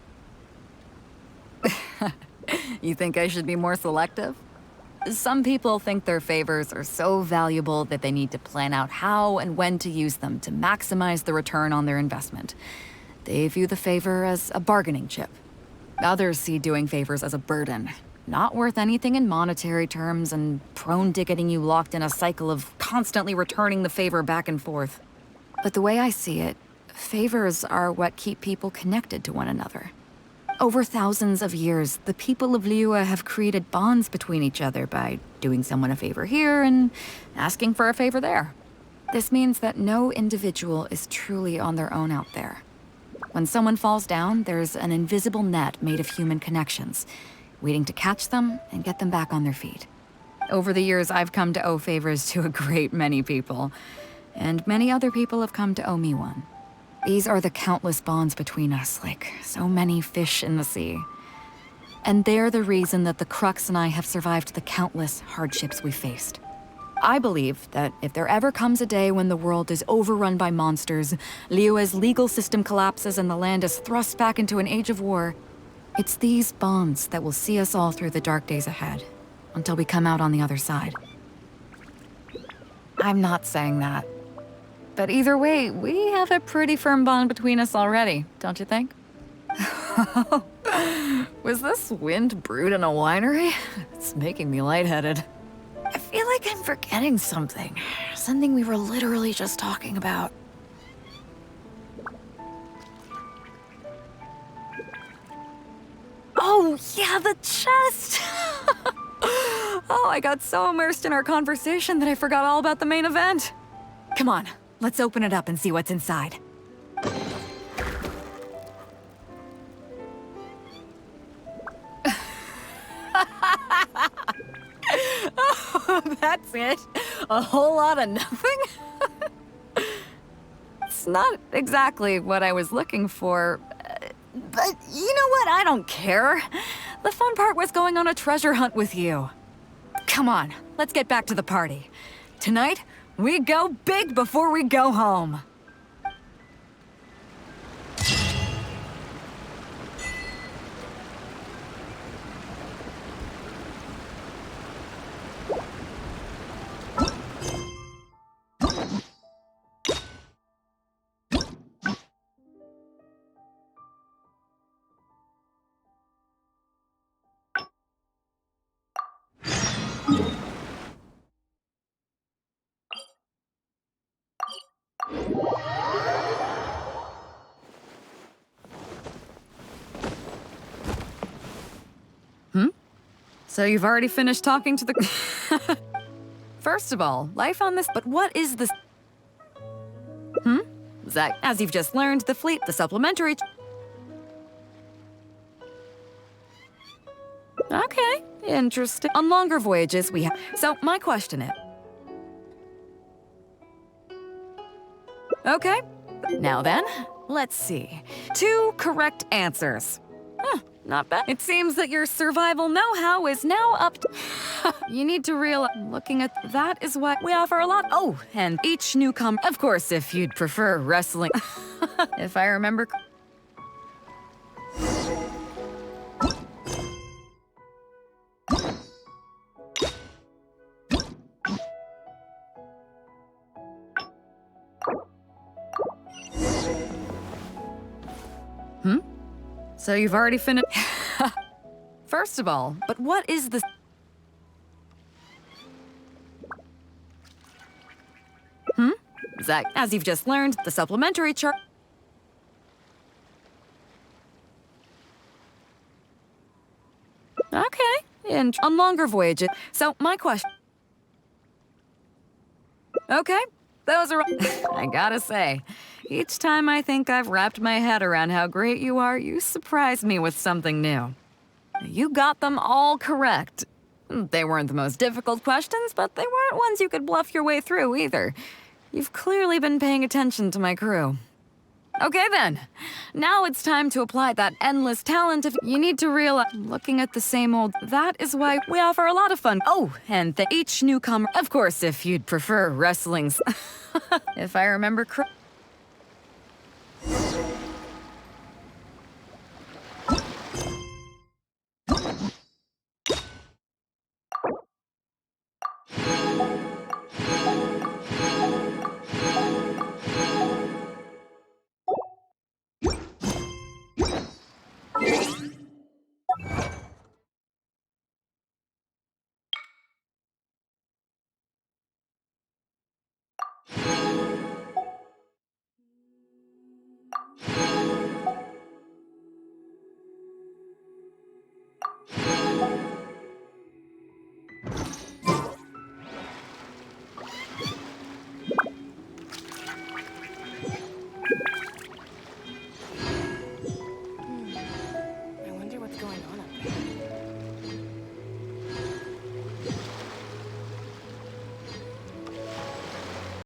You think I should be more selective? Some people think their favors are so valuable that they need to plan out how and when to use them to maximize the return on their investment. They view the favor as a bargaining chip. Others see doing favors as a burden, not worth anything in monetary terms and prone to getting you locked in a cycle of constantly returning the favor back and forth. But the way I see it, favors are what keep people connected to one another. Over thousands of years, the people of Liyue have created bonds between each other by doing someone a favor here and asking for a favor there. This means that no individual is truly on their own out there. When someone falls down, there's an invisible net made of human connections, waiting to catch them and get them back on their feet. Over the years, I've come to owe favors to a great many people, and many other people have come to owe me one. These are the countless bonds between us, like so many fish in the sea. And they're the reason that the Crux and I have survived the countless hardships we faced. I believe that if there ever comes a day when the world is overrun by monsters, Liyue's legal system collapses and the land is thrust back into an age of war, it's these bonds that will see us all through the dark days ahead, until we come out on the other side. I'm not saying that. But either way, we have a pretty firm bond between us already, don't you think? Was this wind brewed in a winery? It's making me lightheaded. I feel like I'm forgetting something. Something we were literally just talking about. Oh, yeah, the chest! Oh, I got so immersed in our conversation that I forgot all about the main event. Come on, let's open it up and see what's inside. Oh, that's it? A whole lot of nothing? It's not exactly what I was looking for, but you know what? I don't care. The fun part was going on a treasure hunt with you. Come on, let's get back to the party. Tonight, we go big before we go home. So you've already finished talking to the... First of all, life on this... But what is this? Zach, as you've just learned, the fleet, the supplementary... Okay, interesting. On longer voyages, we have... So, my question is... Okay, now then, let's see. 2 correct answers. Not bad. It seems that your survival know-how is now up to... You need to realize, looking at that is what we offer a lot. Oh, and each newcomer, of course, if you'd prefer wrestling. If I remember... So you've already finished... First of all, but what is this? Zach, as you've just learned, the supplementary chart... Okay, and on longer voyages. So, my question... Okay, those are... I gotta say, each time I think I've wrapped my head around how great you are, you surprise me with something new. You got them all correct. They weren't the most difficult questions, but they weren't ones you could bluff your way through either. You've clearly been paying attention to my crew. Okay then, now it's time to apply that endless talent of... You need to realize, looking at the same old... That is why we offer a lot of fun. Oh, and each newcomer... Of course, if you'd prefer wrestling's... If I remember correctly...